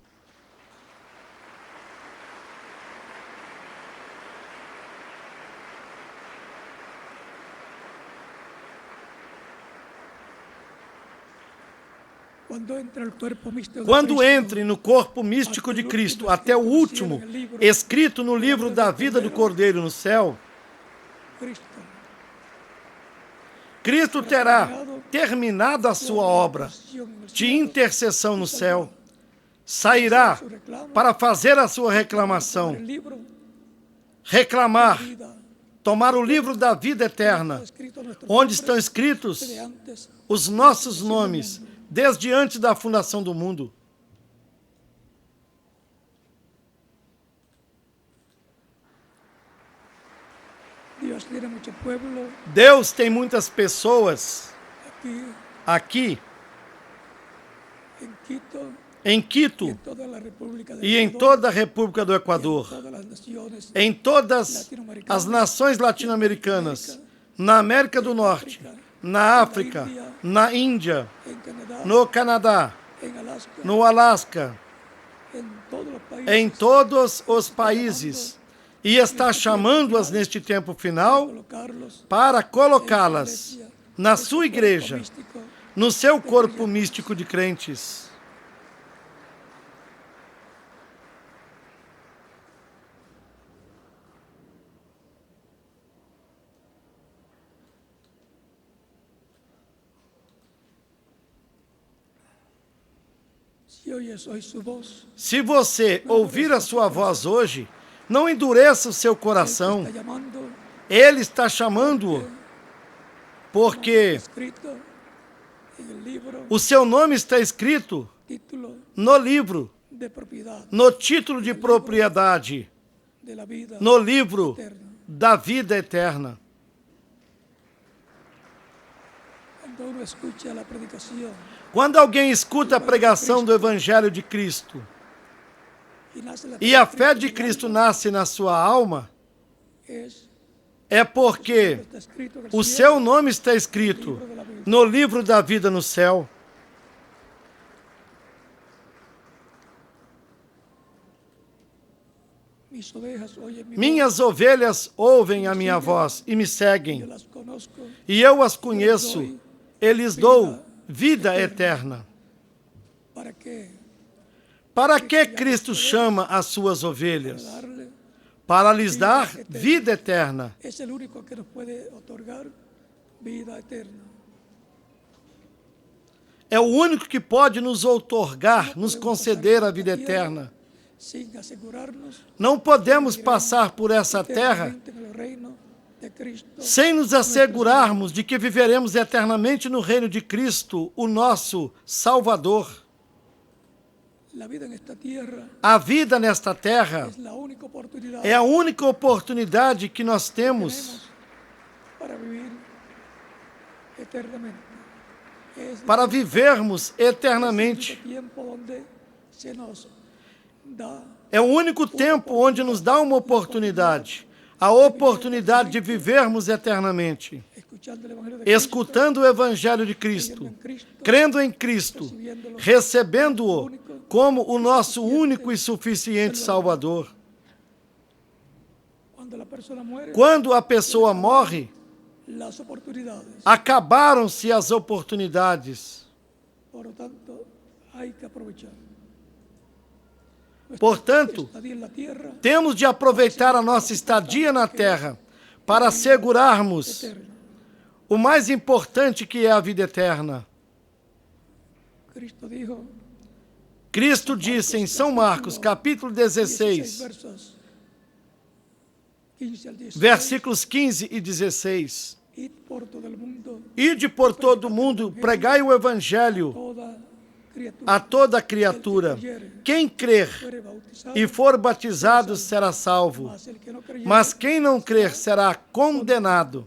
Quando entre no corpo místico de Cristo, até o último, escrito no livro da vida do Cordeiro no céu, Cristo terá terminado a sua obra de intercessão no céu, sairá para fazer a sua reclamação, reclamar, tomar o livro da vida eterna, onde estão escritos os nossos nomes, desde antes da fundação do mundo. Deus tem muitas pessoas aqui, em Quito, e em toda a República do Equador, em todas as nações latino-americanas, na América do Norte, na África, na Índia, no Canadá, no Alasca, em todos os países, e está chamando-as neste tempo final para colocá-las na sua igreja, no seu corpo místico de crentes. Se você ouvir a sua voz hoje, não endureça o seu coração. Ele está chamando-o, porque o seu nome está escrito no livro, no título de propriedade, no livro da vida eterna. Quando alguém escuta a pregação do Evangelho de Cristo e a fé de Cristo nasce na sua alma, é porque o seu nome está escrito no livro da vida no céu. Minhas ovelhas ouvem a minha voz e me seguem, e eu as conheço, e lhes dou vida eterna. Para que Cristo chama as suas ovelhas? Para lhes dar vida eterna. é o único que pode nos outorgar, nos conceder a vida eterna. Não podemos passar por essa terra sem nos assegurarmos de que viveremos eternamente no reino de Cristo, o nosso Salvador. A vida nesta terra é a única oportunidade que nós temos para vivermos eternamente. É o único tempo onde nos dá uma oportunidade, a oportunidade de vivermos eternamente, escutando o Evangelho de Cristo, crendo em Cristo, recebendo-o como o nosso único e suficiente Salvador. Quando a pessoa morre, acabaram-se as oportunidades. Portanto, temos de aproveitar a nossa estadia na terra para assegurarmos o mais importante, que é a vida eterna. Cristo disse em São Marcos, capítulo 16, versículos 15 e 16. Ide por todo o mundo, pregai o Evangelho a toda criatura. Quem crer e for batizado será salvo, mas quem não crer será condenado.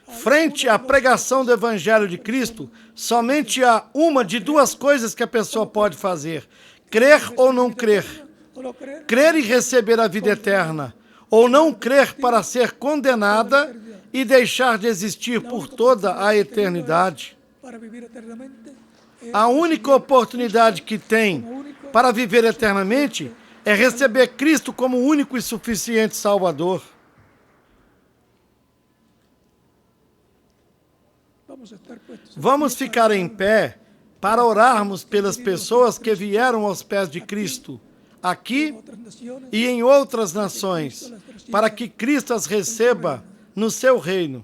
Frente à pregação do Evangelho de Cristo, somente há uma de duas coisas que a pessoa pode fazer: crer ou não crer. Crer e receber a vida eterna, ou não crer para ser condenada e deixar de existir por toda a eternidade. A única oportunidade que tem para viver eternamente é receber Cristo como único e suficiente Salvador. Vamos ficar em pé para orarmos pelas pessoas que vieram aos pés de Cristo, aqui e em outras nações, para que Cristo as receba no seu reino.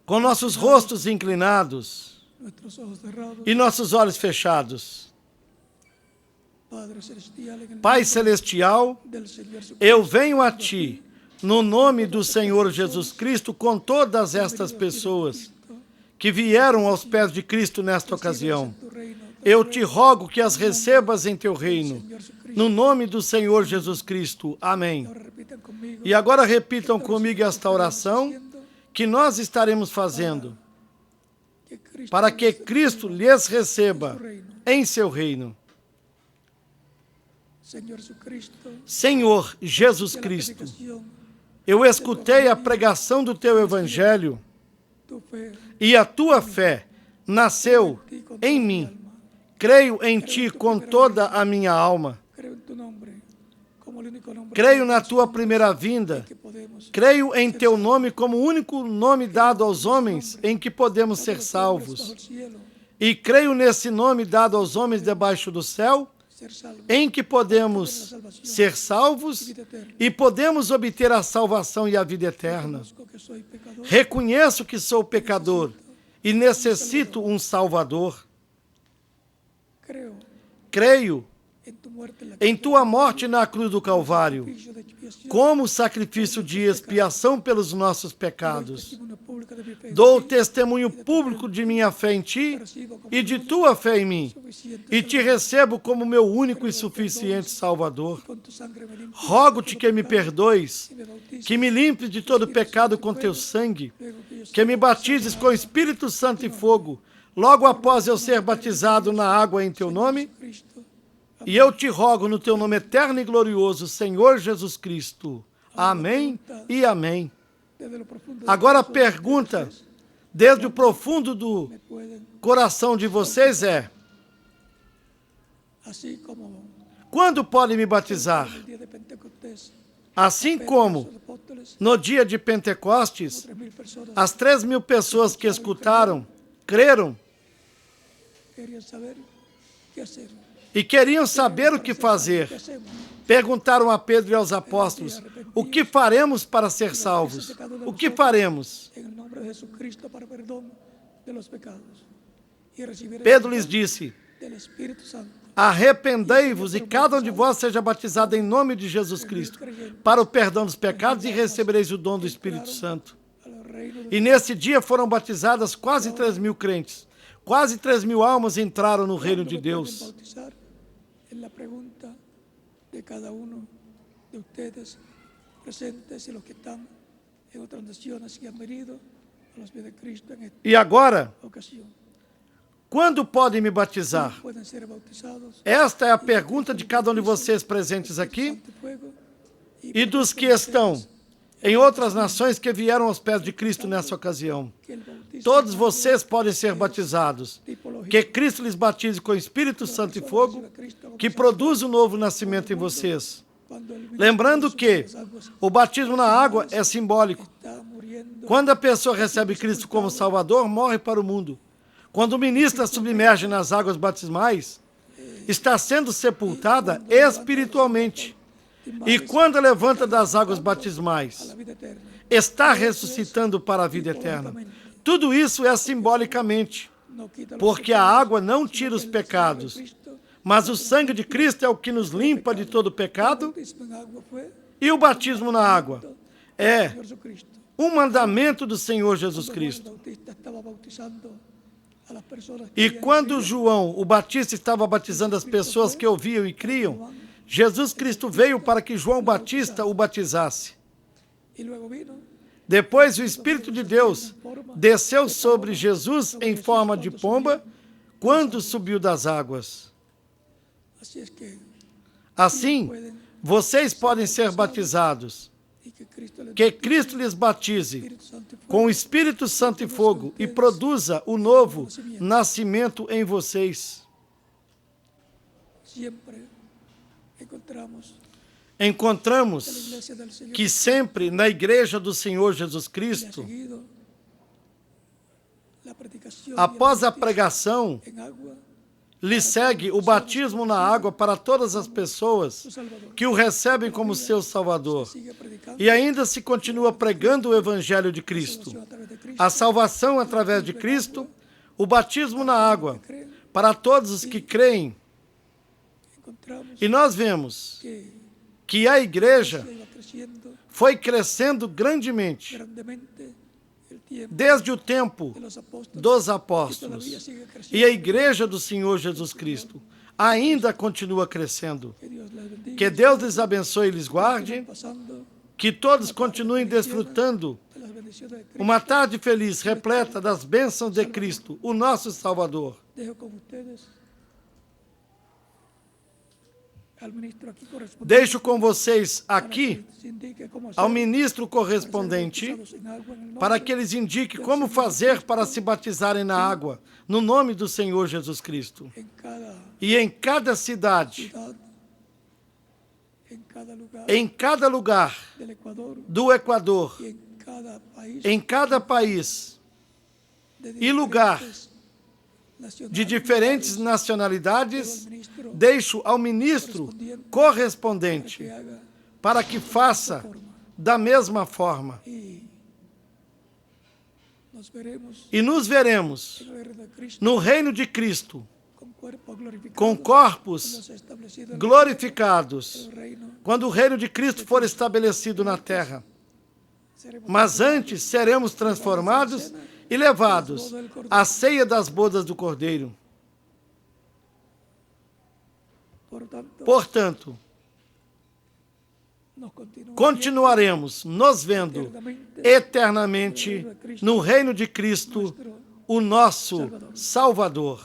Com nossos rostos inclinados e nossos olhos fechados. Pai Celestial, eu venho a Ti, no nome do Senhor Jesus Cristo, com todas estas pessoas que vieram aos pés de Cristo nesta ocasião. Eu te rogo que as recebas em Teu reino, no nome do Senhor Jesus Cristo. Amém. E agora repitam comigo esta oração que nós estaremos fazendo, para que Cristo lhes receba em Seu reino. Senhor Jesus Cristo, eu escutei a pregação do Teu Evangelho e a Tua fé nasceu em mim. Creio em Ti com toda a minha alma. Creio na Tua primeira vinda. Creio em Teu nome como o único nome dado aos homens em que podemos ser salvos. E creio nesse nome dado aos homens debaixo do céu, em que podemos ser salvos e podemos obter a salvação e a vida eterna. Reconheço que sou pecador e necessito um Salvador. Creio em Tua morte na cruz do Calvário, como sacrifício de expiação pelos nossos pecados. Dou testemunho público de minha fé em Ti e de Tua fé em mim, e Te recebo como meu único e suficiente Salvador. Rogo-Te que me perdoes, que me limpes de todo pecado com Teu sangue, que me batizes com Espírito Santo e fogo, logo após eu ser batizado na água em Teu nome. E eu te rogo no Teu nome eterno e glorioso, Senhor Jesus Cristo. Amém e amém. Agora a pergunta, desde o profundo do coração de vocês é: quando podem me batizar? Assim como no dia de Pentecostes, as 3.000 pessoas que escutaram, creram. ¿qué hacer? e queriam saber o que fazer. ¿Qué hacemos? Perguntaram a Pedro e aos apóstolos: o que faremos para ser salvos? O que faremos? En el nombre de Jesucristo para perdón de los pecados. Y recibir Pedro lhes disse: del Espíritu Santo. arrependei-vos e cada um de vós seja batizado em nome de Jesus Cristo para o perdão dos pecados e recebereis o dom do Espírito Santo. Al reino de E nesse dia foram batizadas quase 3.000 crentes. Quase 3.000 almas entraram no reino de ¿Cuándo me pueden Deus. bautizar? Es la pregunta de cada uno de ustedes presentes y los que están en otras naciones que han venido a los pies de Cristo en esta E agora, ocasión. quando podem me batizar? Pueden ser bautizados Esta é a pergunta de cada um de vocês presentes aqui santo fuego e dos que estão em outras nações que vieram aos pés de Cristo nessa ocasião. que el bautismo Todos vocês podem ser batizados. Que Cristo lhes batize com o Espírito Santo e fogo, que produz o novo nascimento em vocês. cuando el Lembrando que las aguas o batismo na água é simbólico. está muriendo Quando a pessoa recebe Cristo como Salvador, morre para o mundo. Quando o ministro a submerge nas águas batismais, está sendo sepultada espiritualmente. E quando a levanta das águas a batismais, la vida eterna. está ressuscitando para a vida eterna. Tudo isso é simbolicamente, No quita los porque a água não tira os pecados, Cristo. mas o sangue de Cristo é o que nos limpa de todo pecado, El bautismo en agua fue e o batismo na água é Señor Jesucristo. um mandamento do Senhor Jesus Juan Cristo. el Bautista estaba bautizando a las personas que E habían quando creído. João, o Batista, estava batizando as pessoas que ouviam e criam, Jesus Cristo veio para que João Batista o batizasse. Y luego vino Depois o Espírito de Deus desceu sobre Jesus em forma de pomba quando subiu das águas. así es que Assim, vocês podem ser batizados. y que Cristo les Que Cristo lhes batize Espíritu Santo y fuego com o Espírito Santo e fogo e produza o novo nascimento em vocês. siempre encontramos Encontramos en la iglesia del Señor que sempre na igreja do Senhor Jesus que ha Cristo, seguido la predicación após y el a bautismo pregação, en agua lhe segue o batismo na água para todas as pessoas su Salvador. que o recebem como seu Salvador. Sigue predicando E ainda se continua pregando o Evangelho de Cristo. a través de Cristo. A salvação através de Cristo, o batismo na água, para todos os que creem. Encontramos E nós vemos que que a igreja iba creciendo foi crescendo grandemente grandemente el tiempo desde o tempo de los apóstoles dos y todavía apóstolos. sigue creciendo. E a igreja do Senhor Jesus Cristo ainda continua crescendo. Que Dios les bendiga. Que Deus lhes abençoe e lhes guarde. Pasando Que todos continuem desfrutando de las bendiciones de Cristo. uma tarde feliz, repleta das bênçãos de Cristo, o nosso Salvador. Dejo con ustedes al ministro aquí correspondiente Deixo com vocês para aqui que se indique cómo hacer ao ministro para ser correspondente bautizados en agua en el nombre para que eles indiquem como fazer para se batizarem na água, no nome do Senhor Jesus Cristo. en cada E em cada cidade, ciudad, em cada lugar del Ecuador do Equador, y en cada país em cada país de e lugar de diferentes nacionalidades, nacionalidades, deixo ao ministro correspondente que haga para que faça da mesma forma. y nos veremos E nos veremos en el reino de Cristo no reino de Cristo, con cuerpos glorificados, com corpos cuando sea establecido el glorificados, reino. quando o reino de Cristo for estabelecido na terra. Seremos Mas antes seremos transformados e levados à ceia das bodas do Cordeiro. Portanto, nos continuaremos nos vendo eternamente no reino de Cristo, o nosso Salvador.